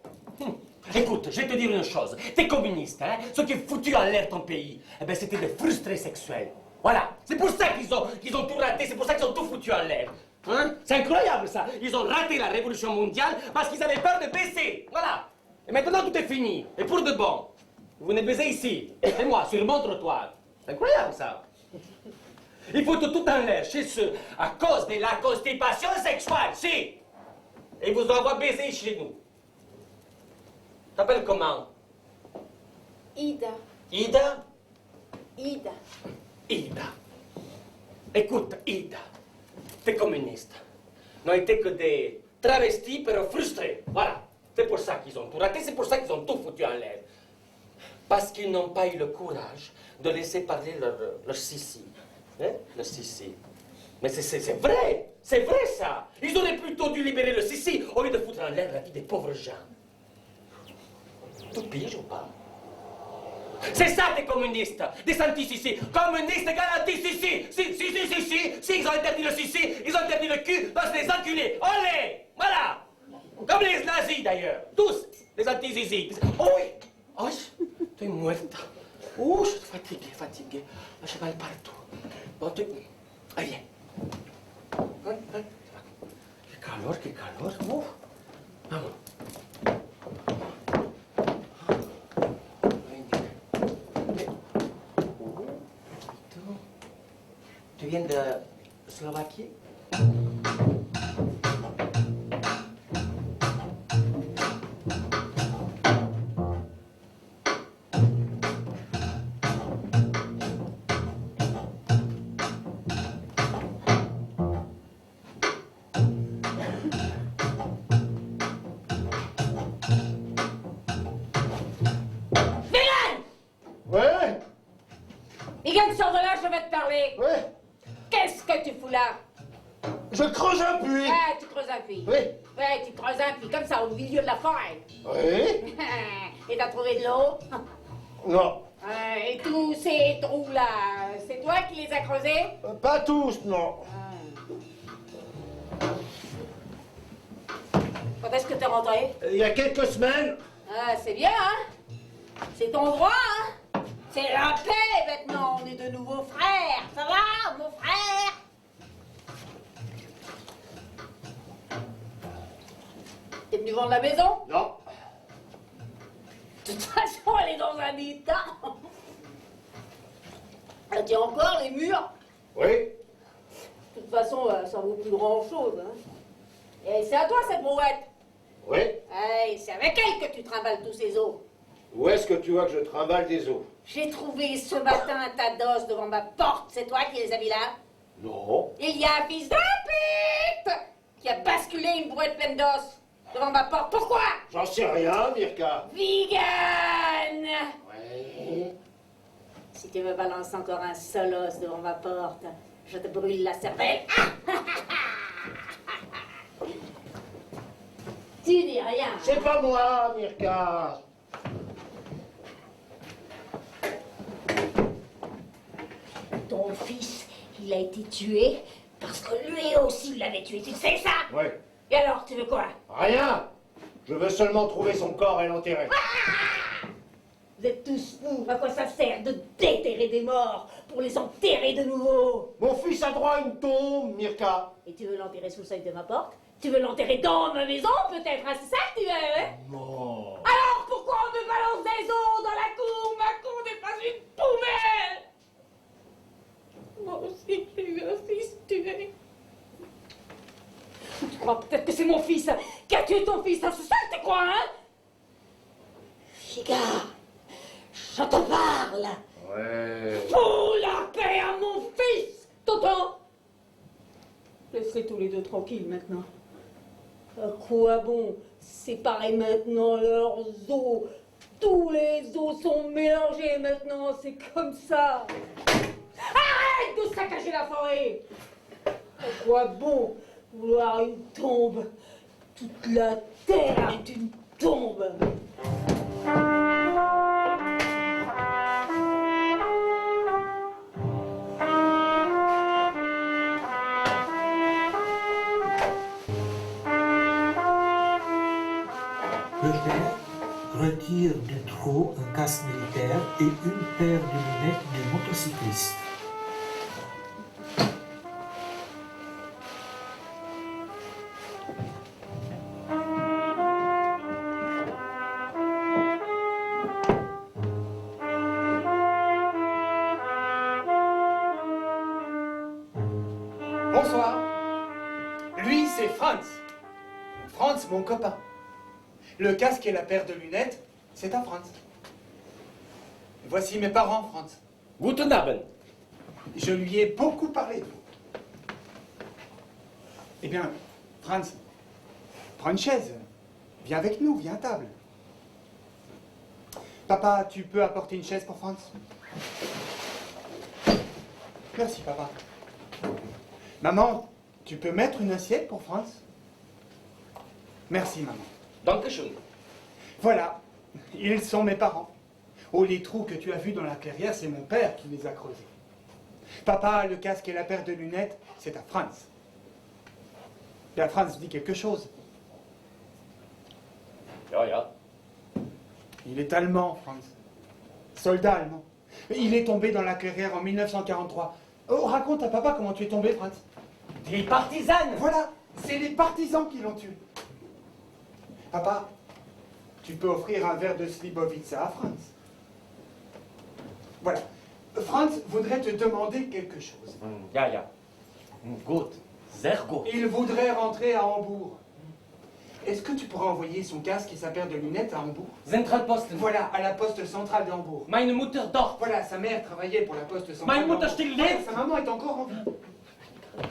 Écoute, je vais te dire une chose. T'es communiste, hein? Ce qui est foutu en l'air ton pays, eh ben, c'était des frustrés sexuels. Voilà. C'est pour ça qu'ils ont tout raté. C'est pour ça qu'ils ont tout foutu en l'air. Hein? C'est incroyable, ça. Ils ont raté la révolution mondiale parce qu'ils avaient peur de baisser. Voilà. Et maintenant, tout est fini. Et pour de bon. Vous venez baiser ici. C'est moi, sur mon trottoir. C'est incroyable, ça. Il faut tout enlever chez eux à cause de la constipation sexuelle, si. Et vous envoie baiser chez nous. T'appelles comment? Ida. Ida? Ida. Ida. Écoute, Ida. T'es communiste. N'ont été que des travestis, pero frustrés. Voilà. C'est pour ça qu'ils ont tout raté, c'est pour ça qu'ils ont tout foutu en l'air. Parce qu'ils n'ont pas eu le courage de laisser parler leur sissi. Hein? Le sissi. Mais c'est vrai! C'est vrai, ça! Ils auraient plutôt dû libérer le sissi au lieu de foutre en l'air la vie des pauvres gens. Tu piges ou pas? C'est ça, des communistes! Des anti-sissi! Communistes égale anti-sissi! Si, ils ont interdit le sissi, ils ont interdit le cul, donc c'est les enculés! Olé! Voilà! Comme les nazis, d'ailleurs! Tous! Les anti-sissi! Oh oui! Oh, tu es muerta! Oh, je suis fatiguée. J'ai mal partout. Bon, allez, viens. Hein? Qué calor. Vamos. Tu viens de Slovaquie? Ouais, Vigan, sors de là, je vais te parler. ouais, Qu'est-ce que tu fous là? je creuse un puits. Ouais, tu creuses un puits. Oui. Ouais, tu creuses un puits, comme ça, au milieu de la forêt. Oui. Et t'as trouvé de l'eau? Non, Et tous ces trous-là, c'est toi qui les as creusés? pas tous, non. Quand est-ce que t'es rentré? Il y a quelques semaines. Ah, c'est bien, hein? C'est ton droit, hein? C'est la paix maintenant, on est de nouveaux frères. Ça va, mon frère? T'es venu vendre la maison? Non. De toute façon, elle est dans un état. Elle tient encore les murs. Oui. De toute façon, ça vaut plus grand-chose, hein. Et c'est à toi, cette brouette. Oui. Hey, c'est avec elle que tu trimbales tous ces os. Où est-ce que tu vois que je trimballe des os? J'ai trouvé ce matin un tas d'os devant ma porte. C'est toi qui les as mis là? Non. Il y a un fils de pute qui a basculé une brouette pleine d'os devant ma porte. Pourquoi? J'en sais rien, Mirka. Vegan! Ouais. Si tu me balances encore un seul os devant ma porte, je te brûle la cervelle. Tu dis rien. C'est pas moi, Mirka. Ton fils, il a été tué parce que lui aussi l'avait tué. Tu sais ça? Ouais. Et alors, tu veux quoi? Rien. Je veux seulement trouver son corps et l'enterrer. Vous êtes tous fous. À quoi ça sert de déterrer des morts pour les enterrer de nouveau? Mon fils a droit à une tombe, Mirka. Et tu veux l'enterrer sous le seuil de ma porte? Tu veux l'enterrer dans ma maison, peut-être? Ah, c'est ça que tu veux, hein? Non. Alors, pourquoi on me balance des os dans la cour? Ma cour n'est pas une poubelle! Moi aussi, j'ai eu un fils tué. Tu crois peut-être que c'est mon fils qui a tué ton fils, hein? C'est ça que tu crois, hein? Chica, je te parle! Ouais. Fous la paix à mon fils! T'entends? Laissez tous les deux tranquilles maintenant. À quoi bon séparer maintenant leurs os? Tous les os sont mélangés maintenant, c'est comme ça. Arrête de saccager la forêt! À quoi bon vouloir une tombe? Toute la terre est une tombe. Le père retire du trou un casque militaire et une paire de lunettes de motocycliste. Lui, c'est Franz. Franz, mon copain. Le casque et la paire de lunettes, c'est à Franz. Voici mes parents, Franz. Guten Abend. Je lui ai beaucoup parlé de vous. Eh bien, Franz, prends une chaise. Viens avec nous, viens à table. Papa, tu peux apporter une chaise pour Franz? Merci, papa. Maman, tu peux mettre une assiette pour Franz? Merci, maman. Dankeschön. Voilà, ils sont mes parents. Oh, les trous que tu as vus dans la clairière, c'est mon père qui les a creusés. Papa, le casque et la paire de lunettes, c'est à Franz. Bien, Franz dit quelque chose. Ja, ja. Il est allemand, Franz. Soldat allemand. Il est tombé dans la clairière en 1943. Oh, raconte à papa comment tu es tombé, Franz. Die Partisanen. Voilà, c'est les partisans qui l'ont tué. Papa, tu peux offrir un verre de Slibovica à Franz. Voilà. Franz voudrait te demander quelque chose. Ja, ja. Gut. Sehr gut. Il voudrait rentrer à Hambourg. Est-ce que tu pourrais envoyer son casque et sa paire de lunettes à Hambourg? Zentralposten. Voilà, à la poste centrale d'Hambourg. Meine Mutter dort. Voilà, sa mère travaillait pour la poste centrale. Meine Mutter d'Hambourg. still Voilà, lebt. sa maman est encore en vie.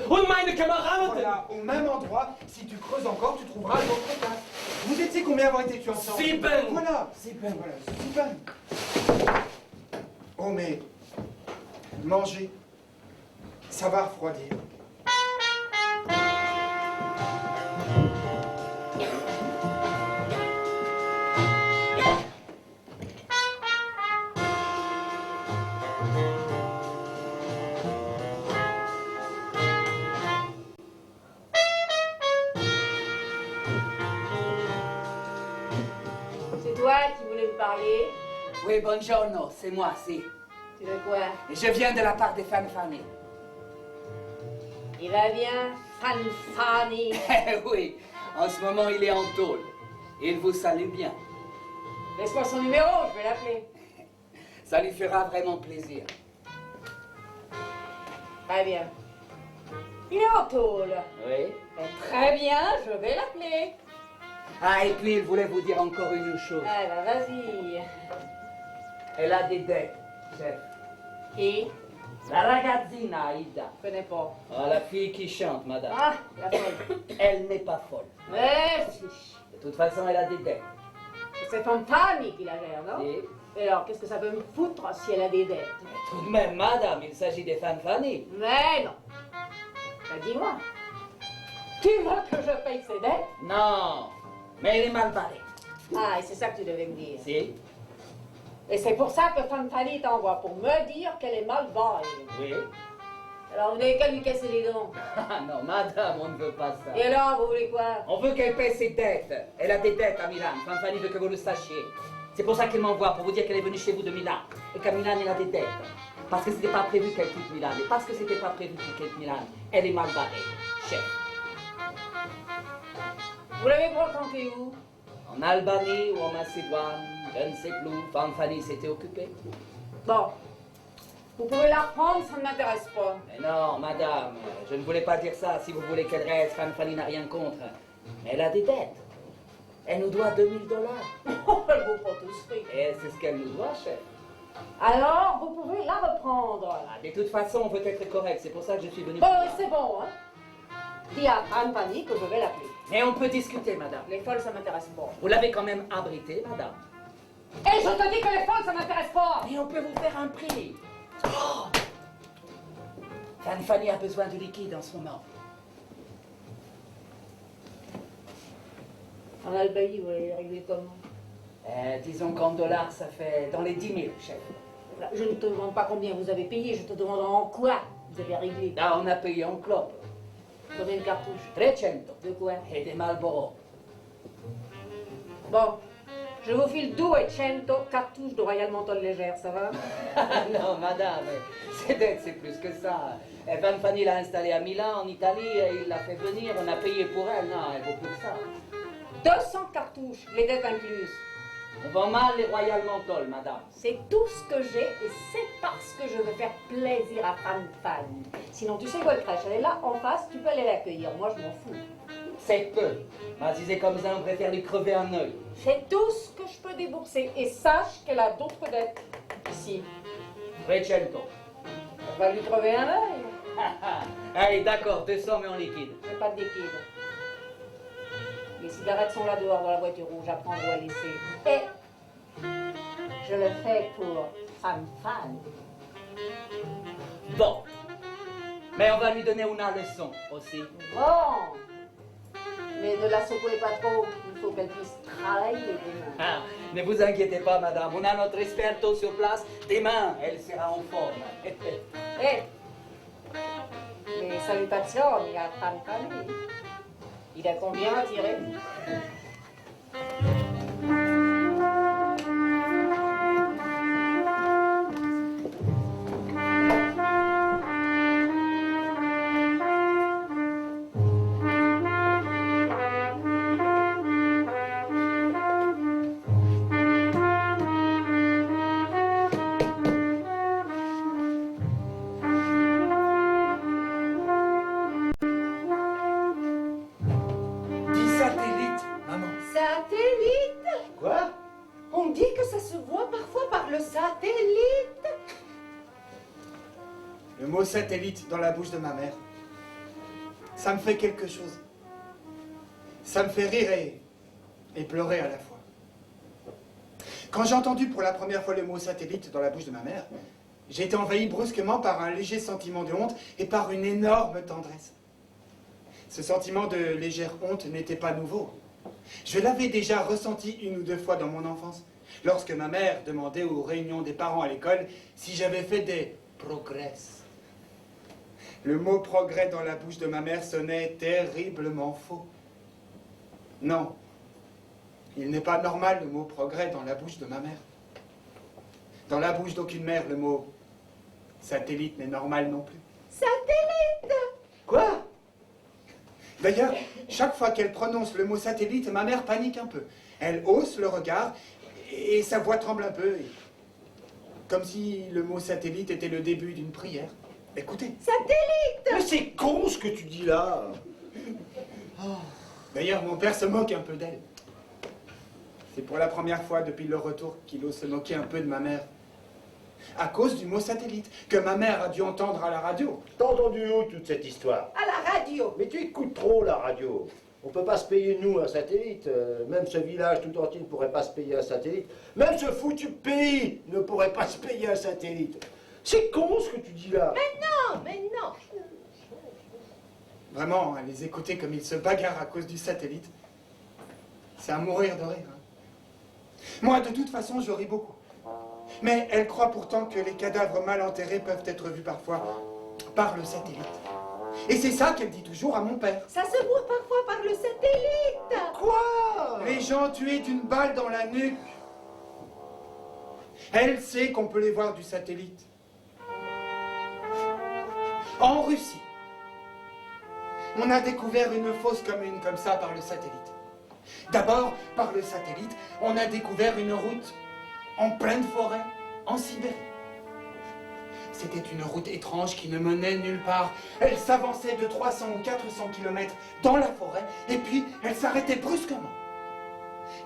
Und meine Kameraden. Voilà, au même endroit, si tu creuses encore, tu trouveras d'autres casques. Vous étiez combien avoir été tués ensemble? Sieben. Voilà. Sieben. Voilà, Sieben. Oh, mais manger, ça va refroidir. C'est toi qui voulais me parler? Oui, buongiorno, c'est moi, si. Tu veux quoi? Et je viens de la part des Fanfani. Il va bien, Fanfani. Eh oui, en ce moment, il est en tôle. Il vous salue bien. Laisse-moi son numéro, je vais l'appeler. Ça lui fera vraiment plaisir. Très bien. Il est en tôle. Oui. Mais très bien, je vais l'appeler. Ah, et puis, il voulait vous dire encore une chose. Ah bah vas-y. Elle a des dettes, chef. Qui? La ragazzina, Ida. Je connais pas. Ah, la fille qui chante, madame. Ah, la folle. Elle n'est pas folle. Merci. De toute façon, elle a des dettes. C'est Fanfani qui la gère, non? Et Et alors, qu'est-ce que ça peut me foutre si elle a des dettes? tout de même, madame, il s'agit des Fanfani. Mais non. Bah, dis-moi. Tu veux que je paye ses dettes? Non, mais elle est mal barrée. Ah, et c'est ça que tu devais me dire. Si? Et c'est pour ça que Fanfani t'envoie, pour me dire qu'elle est mal barrée. Oui. Alors, vous n'avez qu'à lui casser les dents. Ah non, madame, on ne veut pas ça. Et alors, vous voulez quoi? On veut qu'elle paie ses dettes. Elle a des dettes à Milan. Fanfani veut que vous le sachiez. C'est pour ça qu'elle m'envoie, pour vous dire qu'elle est venue chez vous de Milan. Et qu'à Milan, elle a des dettes. Parce que c'était pas prévu qu'elle quitte Milan. Et parce que c'était pas prévu qu'elle quitte Milan, elle est mal barrée. Chef. Vous l'avez brocanté où? En Albanie ou en Macédoine, je ne sais plus. Fanfani s'était occupée. Bon. Vous pouvez la reprendre, ça ne m'intéresse pas. Mais non, madame, je ne voulais pas dire ça. Si vous voulez qu'elle reste, Fanfani n'a rien contre. Mais elle a des dettes. Elle nous doit $2000. Oh, elle vaut pas tout ce prix. Et c'est ce qu'elle nous doit, chef. Alors, vous pouvez la reprendre. Ah, de toute façon, on veut être correct. C'est pour ça que je suis venu. Bon, c'est bon, hein. Dis à Fanfani que je vais l'appeler. Mais on peut discuter, madame. Les folles, ça m'intéresse pas. Vous l'avez quand même abrité, madame. Et je te dis que les folles, ça m'intéresse pas. Mais on peut vous faire un prix. Oh, Fanfani a besoin de liquide en ce moment. En Albanie, vous allez régler comment? Disons qu'en dollars, ça fait dans les 10 000, chef. Je ne te demande pas combien vous avez payé, je te demande en quoi vous avez réglé. Là, on a payé en clope. Combien de cartouches? 300. De quoi? Et des Marlboro. Bon, je vous file 200 cartouches de Royal Menthol légère, ça va? Non, madame, c'est dettes, c'est plus que ça. Fanfani l'a installée à Milan, en Italie, il l'a fait venir, on a payé pour elle. Non, elle vaut plus que ça. 200 cartouches, les dettes incluses. On vend mal les Royal Menthol, madame. C'est tout ce que j'ai et c'est parce que je veux faire plaisir à Fan. Sinon, tu sais quoi, le crèche, elle est là en face, tu peux aller l'accueillir. Moi, je m'en fous. C'est peu. Mais si c'est comme ça, on préfère lui crever un œil. C'est tout ce que je peux débourser et sache qu'elle a d'autres dettes ici. Trecento. On va lui crever un œil. Allez, d'accord, 200 mais en liquide. Je fais pas de liquide. Les cigarettes sont là dehors dans la voiture rouge, apprends où à laisser. Et je le fais pour Fan. Bon. Mais on va lui donner une leçon aussi. Bon. Mais ne la secouez pas trop, il faut qu'elle puisse travailler demain. Ah, ne vous inquiétez pas, madame. On a notre experto sur place. Demain, elle sera en forme. Eh, mes salutations, il y a Fan. Il a combien à tirer? Satellite? Quoi? On dit que ça se voit parfois par le satellite. Le mot satellite dans la bouche de ma mère, ça me fait quelque chose. Ça me fait rire et pleurer à la fois. Quand j'ai entendu pour la première fois le mot satellite dans la bouche de ma mère, j'ai été envahi brusquement par un léger sentiment de honte et par une énorme tendresse. Ce sentiment de légère honte n'était pas nouveau. Je l'avais déjà ressenti une ou deux fois dans mon enfance, lorsque ma mère demandait aux réunions des parents à l'école si j'avais fait des progrès. Le mot progrès dans la bouche de ma mère sonnait terriblement faux. Non, il n'est pas normal le mot progrès dans la bouche de ma mère. Dans la bouche d'aucune mère, le mot satellite n'est normal non plus. Satellite? Quoi? D'ailleurs, chaque fois qu'elle prononce le mot satellite, ma mère panique un peu. Elle hausse le regard et sa voix tremble un peu, comme si le mot satellite était le début d'une prière. Écoutez. Satellite? Mais c'est con ce que tu dis là. D'ailleurs, mon père se moque un peu d'elle. C'est pour la première fois depuis le retour qu'il ose se moquer un peu de ma mère. À cause du mot satellite, que ma mère a dû entendre à la radio. T'as entendu où toute cette histoire? À la radio. Mais tu écoutes trop la radio. On peut pas se payer, nous, un satellite. Même ce village tout entier ne pourrait pas se payer un satellite. Même ce foutu pays ne pourrait pas se payer un satellite. C'est con ce que tu dis là. Mais non. Vraiment, hein, les écouter comme ils se bagarrent à cause du satellite, c'est à mourir de rire. Hein. Moi, de toute façon, je ris beaucoup. Mais elle croit pourtant que les cadavres mal enterrés peuvent être vus parfois par le satellite. Et c'est ça qu'elle dit toujours à mon père. Ça se voit parfois par le satellite. Quoi? Les gens tués d'une balle dans la nuque. Elle sait qu'on peut les voir du satellite. En Russie, on a découvert une fosse commune comme ça par le satellite. D'abord, par le satellite, on a découvert une route en pleine forêt, en Sibérie. C'était une route étrange qui ne menait nulle part. Elle s'avançait de 300 ou 400 km dans la forêt, et puis elle s'arrêtait brusquement.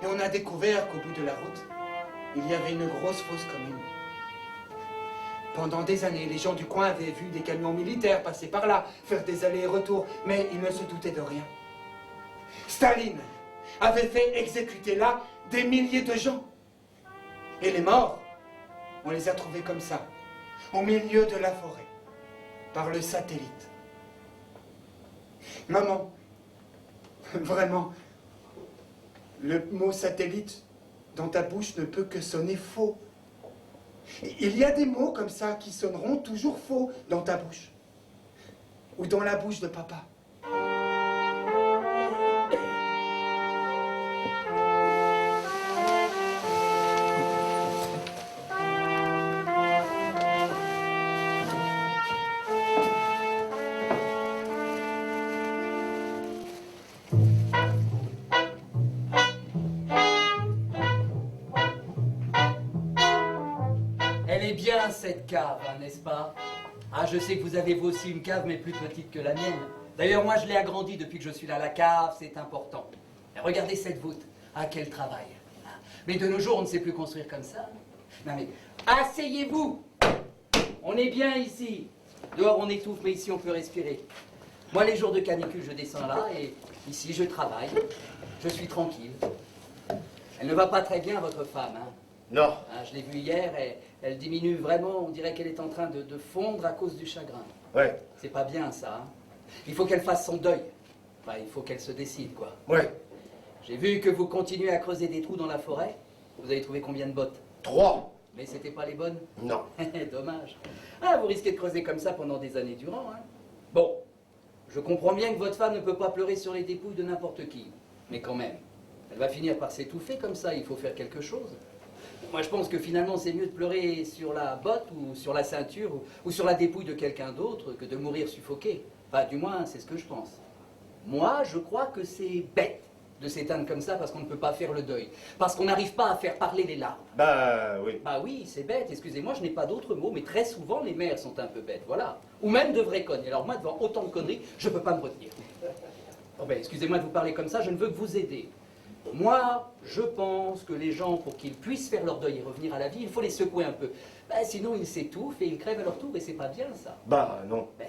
Et on a découvert qu'au bout de la route, il y avait une grosse fosse commune. Pendant des années, les gens du coin avaient vu des camions militaires passer par là, faire des allers et retours, mais ils ne se doutaient de rien. Staline avait fait exécuter là des milliers de gens. Et les morts, on les a trouvés comme ça, au milieu de la forêt, par le satellite. Maman, vraiment, le mot satellite dans ta bouche ne peut que sonner faux. Il y a des mots comme ça qui sonneront toujours faux dans ta bouche. Ou dans la bouche de papa. bien cette cave, hein, n'est-ce pas? Ah, je sais que vous avez vous aussi une cave, mais plus petite que la mienne. D'ailleurs, moi, je l'ai agrandie depuis que je suis là. La cave, c'est important. Et regardez cette voûte. Ah, quel travail. Mais de nos jours, on ne sait plus construire comme ça. Non mais, asseyez-vous. On est bien ici. Dehors, on étouffe, mais ici, on peut respirer. Moi, les jours de canicule, je descends là, et ici, je travaille. Je suis tranquille. Elle ne va pas très bien, votre femme, hein? Non. Ah, je l'ai vue hier, et elle diminue vraiment. On dirait qu'elle est en train de fondre à cause du chagrin. Ouais. C'est pas bien, ça, hein? Il faut qu'elle fasse son deuil. Enfin, il faut qu'elle se décide, quoi. Ouais. J'ai vu que vous continuez à creuser des trous dans la forêt. Vous avez trouvé combien de bottes? 3. Mais c'était pas les bonnes? Non. Dommage. Ah, vous risquez de creuser comme ça pendant des années durant, hein? Bon, je comprends bien que votre femme ne peut pas pleurer sur les dépouilles de n'importe qui. Mais quand même, elle va finir par s'étouffer comme ça, il faut faire quelque chose. Moi, je pense que finalement, c'est mieux de pleurer sur la botte ou sur la ceinture ou sur la dépouille de quelqu'un d'autre que de mourir suffoqué. Enfin, du moins, c'est ce que je pense. Moi, je crois que c'est bête de s'éteindre comme ça parce qu'on ne peut pas faire le deuil. Parce qu'on n'arrive pas à faire parler les larmes. Bah oui. Bah oui, c'est bête, excusez-moi, je n'ai pas d'autres mots, mais très souvent, les mères sont un peu bêtes, voilà. Ou même de vraies connes. Alors moi, devant autant de conneries, je ne peux pas me retenir. Oh ben, excusez-moi de vous parler comme ça, je ne veux que vous aider. Moi, je pense que les gens, pour qu'ils puissent faire leur deuil et revenir à la vie, il faut les secouer un peu. Ben, sinon, ils s'étouffent et ils crèvent à leur tour, et c'est pas bien, ça. Bah non. Ben,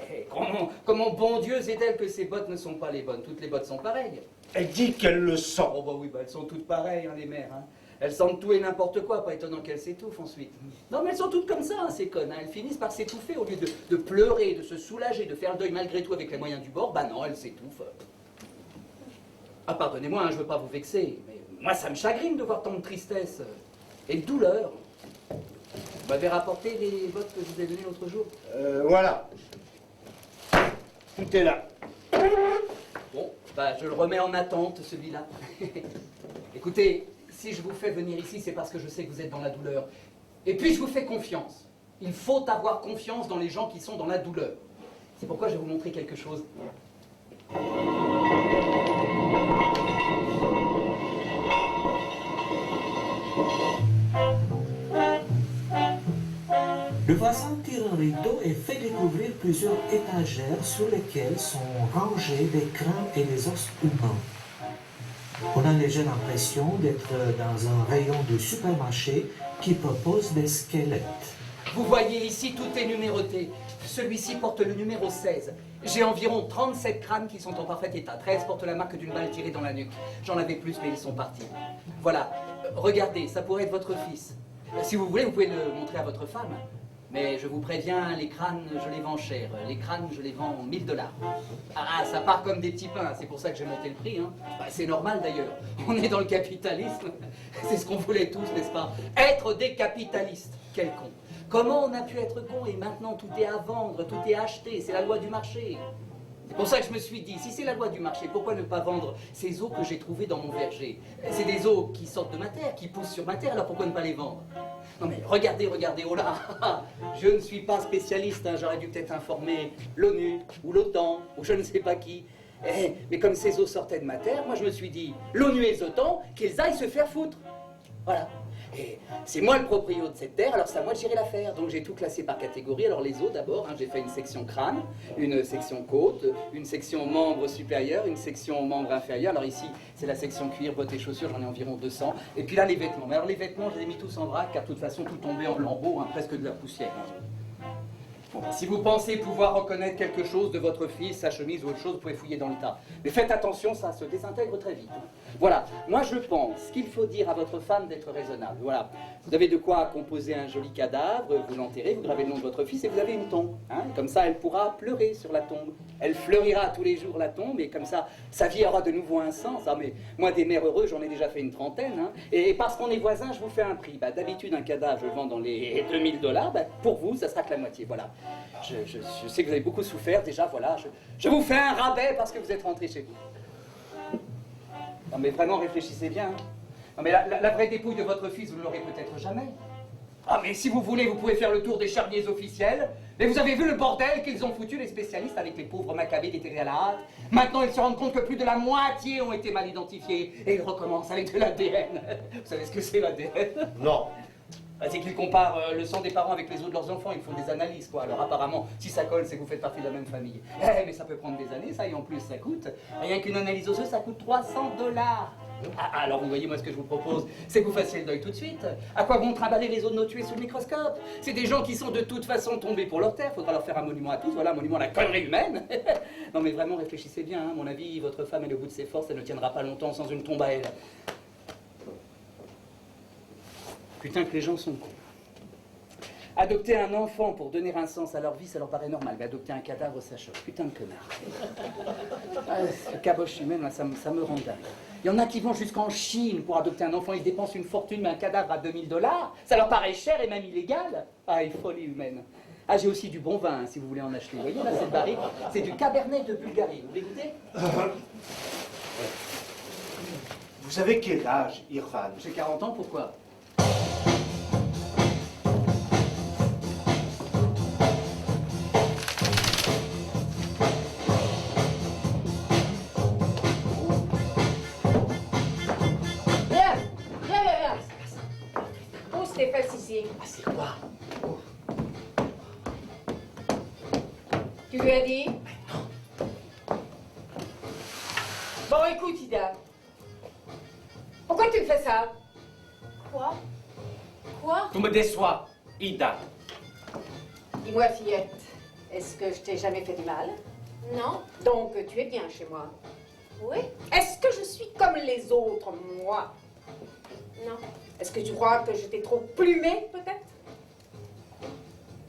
comment bon Dieu sait-elle que ces bottes ne sont pas les bonnes? Toutes les bottes sont pareilles. Elle dit qu'elle le sent. Oh bah oui, bah elles sont toutes pareilles, hein, les mères. Hein. Elles sentent tout et n'importe quoi, pas étonnant qu'elles s'étouffent ensuite. Non mais elles sont toutes comme ça, hein, ces connes. Hein. Elles finissent par s'étouffer au lieu de pleurer, de se soulager, de faire le deuil malgré tout avec les moyens du bord. Bah non, elles s'étouffent. Ah pardonnez-moi, hein, je veux pas vous vexer, mais moi ça me chagrine de voir tant de tristesse et de douleur. Vous m'avez rapporté les bottes que je vous ai données l'autre jour? Voilà. Tout est là. Bon, bah je le remets en attente, celui-là. Écoutez, si je vous fais venir ici, c'est parce que je sais que vous êtes dans la douleur. Et puis je vous fais confiance. Il faut avoir confiance dans les gens qui sont dans la douleur. C'est pourquoi je vais vous montrer quelque chose. Le voisin tire un rideau et fait découvrir plusieurs étagères sur lesquelles sont rangés des crânes et des os humains. On a légère l'impression d'être dans un rayon de supermarché qui propose des squelettes. Vous voyez ici, tout est numéroté. Celui-ci porte le numéro 16. J'ai environ 37 crânes qui sont en parfait état. 13 portent la marque d'une balle tirée dans la nuque. J'en avais plus, mais ils sont partis. Voilà. Regardez, ça pourrait être votre fils. Si vous voulez, vous pouvez le montrer à votre femme. Mais je vous préviens, les crânes, je les vends cher. Les crânes, je les vends 1000 $. Ah, ça part comme des petits pains. C'est pour ça que j'ai monté le prix. Hein. Bah, c'est normal d'ailleurs. On est dans le capitalisme. C'est ce qu'on voulait tous, n'est-ce pas? Être des capitalistes. Quel con. Comment on a pu être con et maintenant tout est à vendre, tout est acheté, c'est la loi du marché. C'est pour ça que je me suis dit, si c'est la loi du marché, pourquoi ne pas vendre ces os que j'ai trouvés dans mon verger? C'est des os qui sortent de ma terre, qui poussent sur ma terre, alors pourquoi ne pas les vendre? Non mais regardez, regardez, oh là, je ne suis pas spécialiste, hein, j'aurais dû peut-être informer l'ONU, ou l'OTAN, ou je ne sais pas qui. Mais comme ces os sortaient de ma terre, moi je me suis dit, l'ONU et l'OTAN, qu'ils aillent se faire foutre. Voilà. Et c'est moi le proprio de cette terre, alors c'est à moi de gérer l'affaire. Donc j'ai tout classé par catégorie. Alors les os d'abord, hein, j'ai fait une section crâne, une section côte, une section membre supérieur, une section membre inférieur. Alors ici, c'est la section cuir, bottes et chaussures, j'en ai environ 200. Et puis là, les vêtements. Mais alors les vêtements, je les ai mis tous en vrac, car de toute façon, tout tombait en lambeaux, hein, presque de la poussière. Hein. Bon, si vous pensez pouvoir reconnaître quelque chose de votre fils, sa chemise ou autre chose, vous pouvez fouiller dans le tas. Mais faites attention, ça se désintègre très vite. Voilà, moi je pense qu'il faut dire à votre femme d'être raisonnable. Voilà, vous avez de quoi composer un joli cadavre, vous l'enterrez, vous gravez le nom de votre fils et vous avez une tombe. Hein, comme ça, elle pourra pleurer sur la tombe. Elle fleurira tous les jours la tombe et comme ça, sa vie aura de nouveau un sens. Ah, mais moi, des mères heureuses, j'en ai déjà fait une trentaine. Hein, et parce qu'on est voisins, je vous fais un prix. Bah, d'habitude, un cadavre, je le vends dans les 2000 $. Bah, pour vous, ça sera que la moitié. Voilà. Je sais que vous avez beaucoup souffert, déjà, voilà. Je vous fais un rabais parce que vous êtes rentré chez vous. Non mais vraiment, réfléchissez bien. Hein. Non mais la vraie dépouille de votre fils, vous ne l'aurez peut-être jamais. Ah mais si vous voulez, vous pouvez faire le tour des charniers officiels. Mais vous avez vu le bordel qu'ils ont foutu les spécialistes avec les pauvres macabées déterrés à la hâte. Maintenant, ils se rendent compte que plus de la moitié ont été mal identifiés. Et ils recommencent avec de l'ADN. Vous savez ce que c'est l'ADN? Non. C'est qu'ils comparent le sang des parents avec les os de leurs enfants, ils font des analyses, quoi. Alors apparemment, si ça colle, c'est que vous faites partie de la même famille. Eh, mais ça peut prendre des années, ça, et en plus, ça coûte. Rien qu'une analyse osseuse, ça coûte 300 $. Ah, alors, vous voyez, moi, ce que je vous propose, c'est que vous fassiez le deuil tout de suite. À quoi vont trimballer les os de nos tués sous le microscope? C'est des gens qui sont de toute façon tombés pour leur terre. Faudra leur faire un monument à tous. Voilà, un monument à la connerie humaine. Non, mais vraiment, réfléchissez bien. Hein. À mon avis, votre femme, elle est au bout de ses forces. Elle ne tiendra pas longtemps sans une tombe à elle. Putain que les gens sont cons. Adopter un enfant pour donner un sens à leur vie, ça leur paraît normal. Mais adopter un cadavre, ça choque. Putain de connard. Ah, ce caboche humaine, là, ça me rend dingue. Il y en a qui vont jusqu'en Chine pour adopter un enfant. Ils dépensent une fortune, mais un cadavre à 2000 $. Ça leur paraît cher et même illégal. Ah, folie humaine. Ah, j'ai aussi du bon vin, hein, si vous voulez en acheter. Vous voyez, là, cette barrique, c'est du Cabernet de Bulgarie. Vous voulez goûter? Vous avez quel âge, Irfan? J'ai 40 ans, pourquoi? Tes fesses ici. Ah, c'est quoi? Tu lui as dit? Bon, écoute, Ida. Pourquoi tu me fais ça? Quoi? Quoi? Tu me déçois, Ida. Dis-moi, fillette, est-ce que je t'ai jamais fait du mal? Non? Donc, tu es bien chez moi. Oui? Est-ce que je suis comme les autres, moi? Non. Est-ce que tu crois que je t'ai trop plumé, peut-être?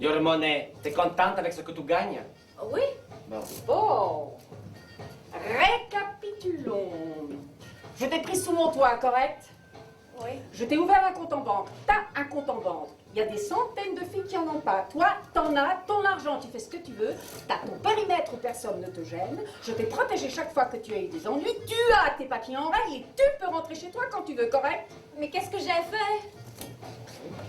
Your money, t'es contente avec ce que tu gagnes? Oui? Bon. Bon. Récapitulons. Je t'ai pris sous mon toit, correct? Oui. Je t'ai ouvert un compte en banque. T'as un compte en banque. Il y a des centaines de filles qui en ont pas. Toi, t'en as, ton argent, tu fais ce que tu veux. T'as ton périmètre où personne ne te gêne. Je t'ai protégé chaque fois que tu as eu des ennuis. Tu as tes papiers en règle et tu peux rentrer chez toi quand tu veux, correct? Mais qu'est-ce que j'ai fait?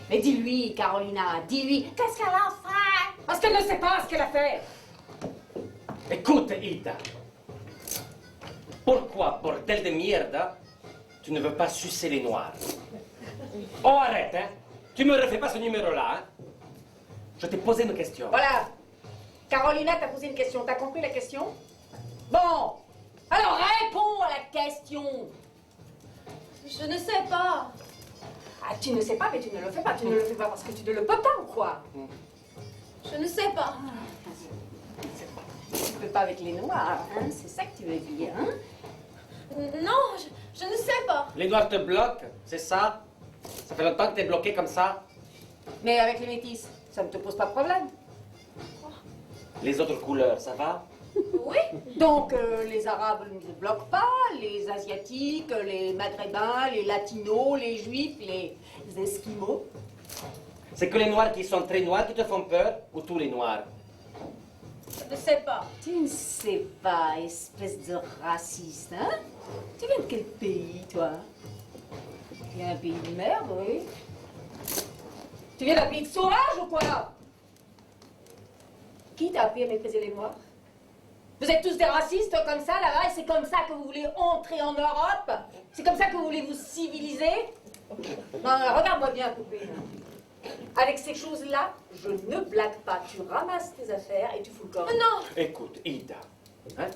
Mais dis-lui, Carolina, dis-lui. Qu'est-ce qu'elle a fait? Parce qu'elle ne sait pas ce qu'elle a fait. Écoute, Ida. Pourquoi, bordel de merde, tu ne veux pas sucer les noirs? Oh, arrête, hein? Tu me refais pas ce numéro-là, hein? Je t'ai posé une question. Voilà. Carolina t'a posé une question. T'as compris la question? Bon. Alors réponds à la question. Je ne sais pas. Ah, tu ne sais pas, mais tu ne le fais pas. Tu ne le fais pas parce que tu ne le peux pas, ou quoi? Je ne sais pas. Tu ne peux pas avec les noirs, hein? C'est ça que tu veux dire, hein? Non, je ne sais pas. Les noirs te bloquent, c'est ça? Ça fait longtemps que t'es bloqué comme ça? Mais avec les métis, ça ne te pose pas de problème. Les autres couleurs, ça va? Oui? Donc, les Arabes ne te bloquent pas, les Asiatiques, les Maghrébins, les Latinos, les Juifs, les Esquimaux. C'est que les noirs qui sont très noirs qui te font peur, ou tous les noirs? Je ne sais pas. Tu ne sais pas, espèce de raciste, hein? Tu viens de quel pays, toi? Tu viens d'un pays de merde, oui. Tu viens d'un pays de sauvage ou quoi? Qui t'a appris à mépriser les Noirs? Vous êtes tous des racistes comme ça, là-bas, et c'est comme ça que vous voulez entrer en Europe? C'est comme ça que vous voulez vous civiliser? Non, regarde-moi bien, poupée. Avec ces choses-là, je ne blague pas. Tu ramasses tes affaires et tu fous le corps. Non. Écoute, Ida, hein?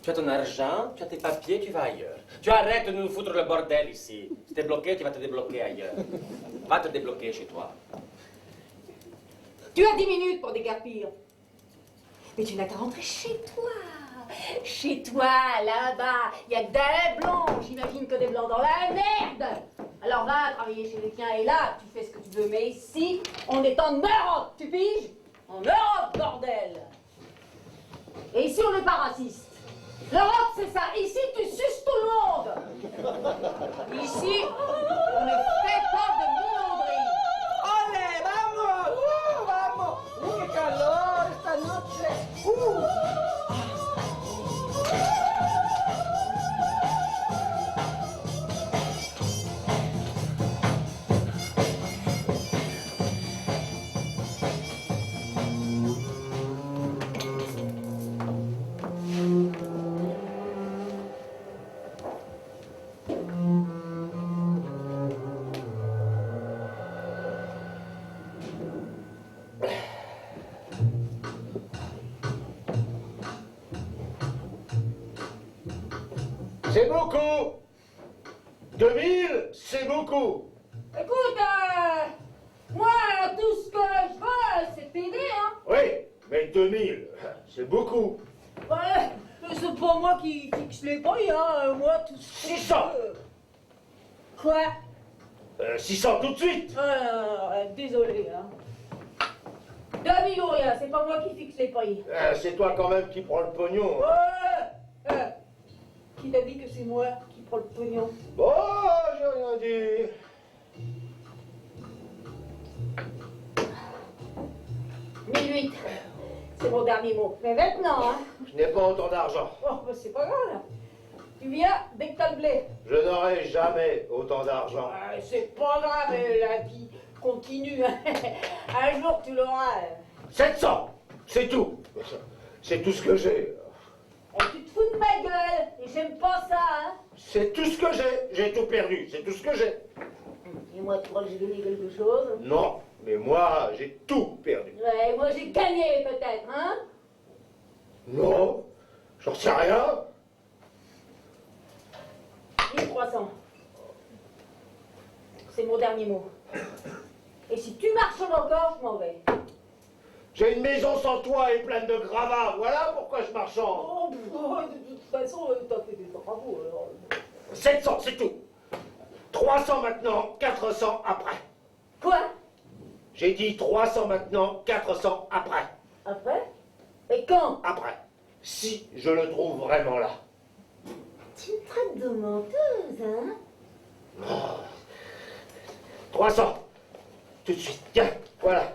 Tu as ton argent, tu as tes papiers, tu vas ailleurs. Tu arrêtes de nous foutre le bordel ici. Si t'es bloqué, tu vas te débloquer ailleurs. Va te débloquer chez toi. Tu as 10 minutes pour déguerpir. Mais tu n'as qu'à rentrer chez toi. Chez toi, là-bas, il y a que des blancs. J'imagine que des blancs dans la merde. Alors va travailler chez les tiens et là, tu fais ce que tu veux. Mais ici, on est en Europe, tu piges? En Europe, bordel. Et ici, on n'est pas raciste. L'Europe, c'est ça. Ici, tu suces tout le monde. Ici, on ne fait pas de minauderie. ¡Ole, vamos! ¡Vamos! ¡Qué calor esta noche! C'est beaucoup. 2000, c'est beaucoup. Écoute, moi, tout ce que je veux, c'est t'aider, hein. Oui, mais 2000, c'est beaucoup. Ouais, c'est pas moi qui fixe les prix, hein. Moi, tout ce que 600. je veux. Quoi? 600 tout de suite. Désolé, hein. 2000 ou rien, c'est pas moi qui fixe les prix. C'est toi quand même qui prends le pognon. Qui t'a dit que c'est moi qui prends le pognon? Bon, j'ai rien dit. 1008, c'est mon dernier mot. Mais maintenant, hein. Je n'ai pas autant d'argent. Oh, bah c'est pas grave. Tu viens dès que t'as le blé. Je n'aurai jamais autant d'argent. C'est pas grave, la vie continue. Un jour, tu l'auras. 700, c'est tout. C'est tout ce que j'ai. Tu te fous de ma gueule. Et j'aime pas ça, hein. C'est tout ce que j'ai. J'ai tout perdu. C'est tout ce que j'ai. Et moi, tu crois que j'ai gagné quelque chose? Non, mais moi, j'ai tout perdu. Ouais, moi j'ai gagné peut-être, hein. Non, j'en sais rien. 1300. C'est mon dernier mot. Et si tu marches encore, je m'en vais. J'ai une maison sans toit et pleine de gravats. Voilà pourquoi je marchande. Oh, de toute façon, t'as fait des travaux, alors. 700, c'est tout. 300 maintenant, 400 après. Quoi? J'ai dit 300 maintenant, 400 après. Après? Et quand? Après. Si je le trouve vraiment là. Tu me traites de menteuse, hein? 300. Tout de suite. Tiens, voilà.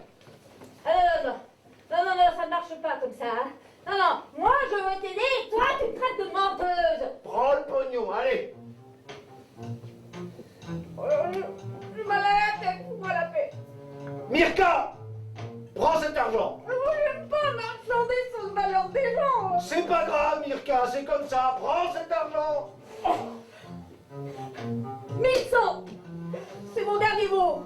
Non, ça ne marche pas comme ça, hein? Non, moi je veux t'aider, et toi tu me traites de menteuse! Prends le pognon, allez. J'ai mal à la tête, fous-moi la paix! Mirka, prends cet argent. Mais moi j'aime pas marchander sur le malheur des gens! C'est pas grave, Mirka, c'est comme ça. Prends cet argent. 1100! C'est mon dernier mot!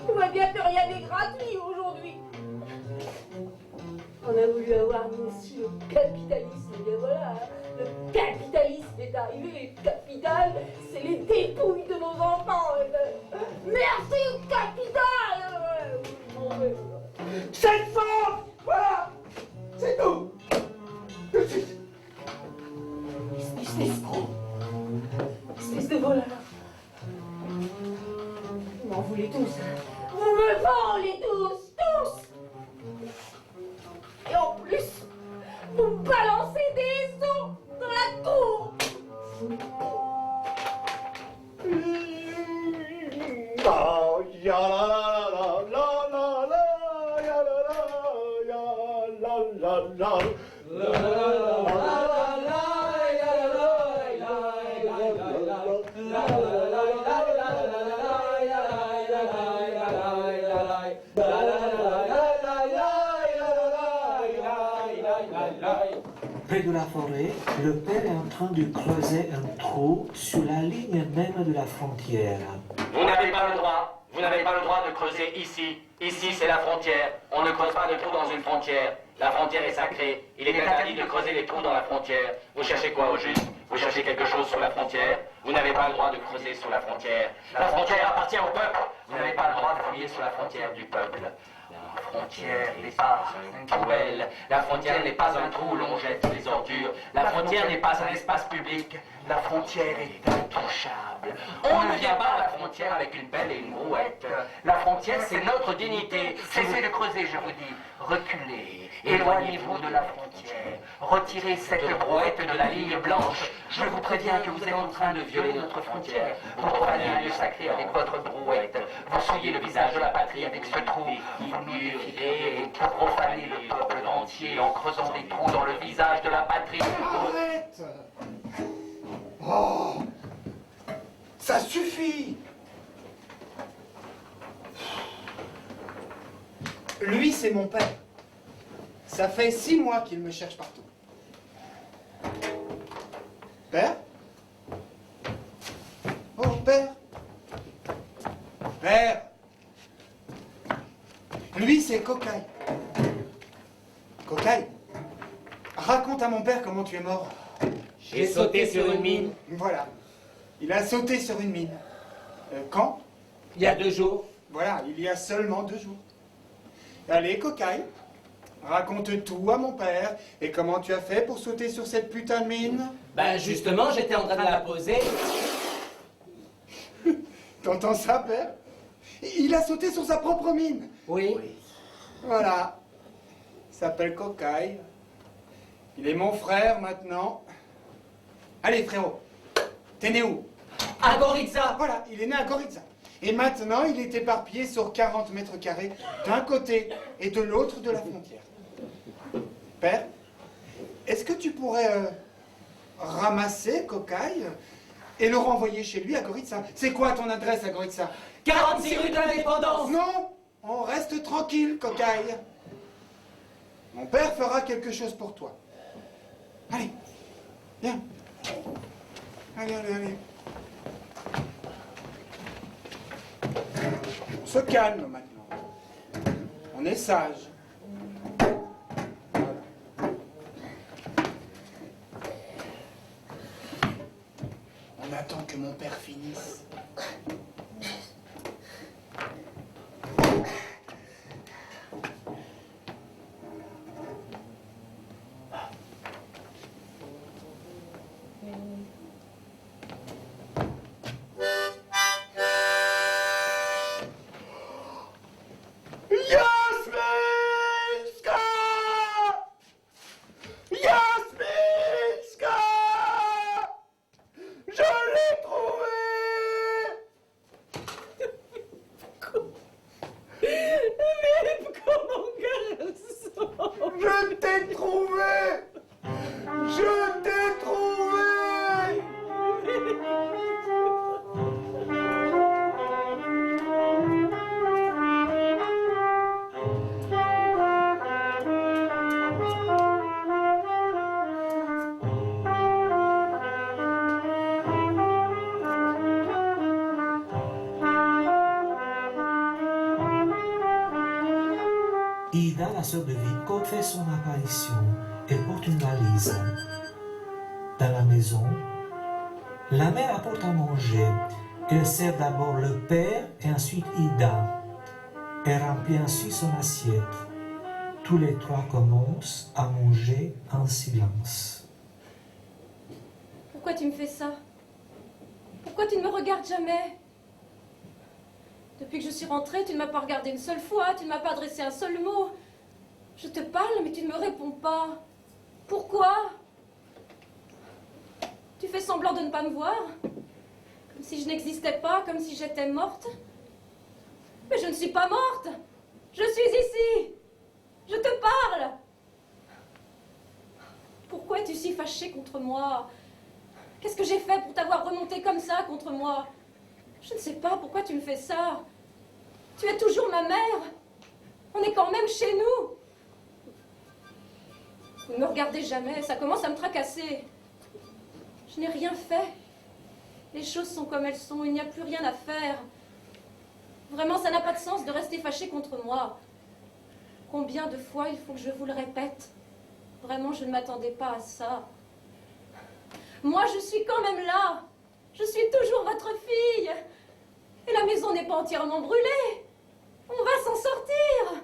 Tu vois bien que rien n'est gratuit aujourd'hui! On a voulu avoir nous aussi le capitalisme, et bien voilà, hein. Le capitalisme est arrivé, le capital, c'est les dépouilles de nos enfants! Et ben, merci au capital! Je m'en vais. 700. Voilà. C'est tout. Tout de suite. Espèce d'escroc! Espèce de voleur! Vous m'en voulez tous! Vous me volez tous! Tous! Et en plus, vous me balancez des os dans la cour! Oh, ya la la la la ya la la ya la la la. Près de la forêt, le père est en train de creuser un trou sur la ligne même de la frontière. Vous n'avez pas le droit. Vous n'avez pas le droit de creuser ici. Ici, c'est la frontière. On ne creuse pas de trou dans une frontière. La frontière est sacrée. Il est interdit de creuser les trous dans la frontière. Vous cherchez quoi au juste? Vous cherchez quelque chose sur la frontière? Vous n'avez pas le droit de creuser sur la frontière. La frontière appartient au peuple. Vous n'avez pas le droit de fouiller sur la frontière du peuple. La frontière n'est pas un poubelle. La frontière n'est pas un trou où l'on jette les ordures. La frontière n'est pas un espace public. La frontière est intouchable. On ne vient pas à la frontière avec une pelle et une brouette. La frontière, c'est notre dignité. Cessez de creuser, je vous dis. Reculez. Éloignez-vous de la frontière. Retirez cette brouette de la ligne blanche. Je vous préviens que vous êtes en train de violer notre frontière. Vous profanez un lieu sacré avec votre brouette. Vous souillez le visage de la patrie avec ce trou. Vous murez et profanez le peuple entier en creusant des trous dans le visage de la patrie. Arrête! Oh! Ça suffit! Lui, c'est mon père. Ça fait 6 mois qu'il me cherche partout. Père? Oh, père? Père? Lui, c'est Cocaille. Cocaille, raconte à mon père comment tu es mort. J'ai sauté sur une mine. Voilà. Il a sauté sur une mine. Quand? Il y a 2 jours. Voilà, il y a seulement 2 jours. Allez, cocaille, raconte tout à mon père. Et comment tu as fait pour sauter sur cette putain de mine? Ben justement, j'étais en train de la poser. T'entends ça, père? Il a sauté sur sa propre mine. Oui. Voilà. Il s'appelle Cocaille. Il est mon frère maintenant. Allez, frérot. T'es né où? À Goritza. Voilà, il est né à Goritza. Et maintenant, il est éparpillé sur 40 mètres carrés d'un côté et de l'autre de la frontière. Père, est-ce que tu pourrais ramasser Cocaille et le renvoyer chez lui à Goritza? C'est quoi ton adresse à Goritza? 46 rue de l'Indépendance. Non, on reste tranquille, Cocaille. Mon père fera quelque chose pour toi. Allez, viens. Allez, allez, allez. On se calme maintenant. On est sage. Voilà. On attend que mon père finisse. Jasminska! Jasminska! Je l'ai trouvé! Mais comment garçon? Je t'ai trouvé! Je t'ai trouvé! Ida, la sœur de Vico, fait son apparition. Elle porte une valise. Dans la maison, la mère apporte à manger. Elle sert d'abord le père et ensuite Ida. Elle remplit ensuite son assiette. Tous les trois commencent à manger en silence. Pourquoi tu me fais ça? Pourquoi tu ne me regardes jamais? Depuis que je suis rentrée, tu ne m'as pas regardé une seule fois, tu ne m'as pas adressé un seul mot. Je te parle, mais tu ne me réponds pas. Pourquoi? Tu fais semblant de ne pas me voir? Comme si je n'existais pas, comme si j'étais morte? Mais je ne suis pas morte! Je suis ici! Je te parle! Pourquoi es-tu si fâchée contre moi? Qu'est-ce que j'ai fait pour t'avoir remonté comme ça contre moi? Je ne sais pas pourquoi tu me fais ça. Tu es toujours ma mère. On est quand même chez nous. Vous ne me regardez jamais, ça commence à me tracasser. Je n'ai rien fait. Les choses sont comme elles sont, il n'y a plus rien à faire. Vraiment, ça n'a pas de sens de rester fâché contre moi. Combien de fois il faut que je vous le répète? Vraiment, je ne m'attendais pas à ça. Moi, je suis quand même là. Je suis toujours votre fille. Et la maison n'est pas entièrement brûlée. On va s'en sortir.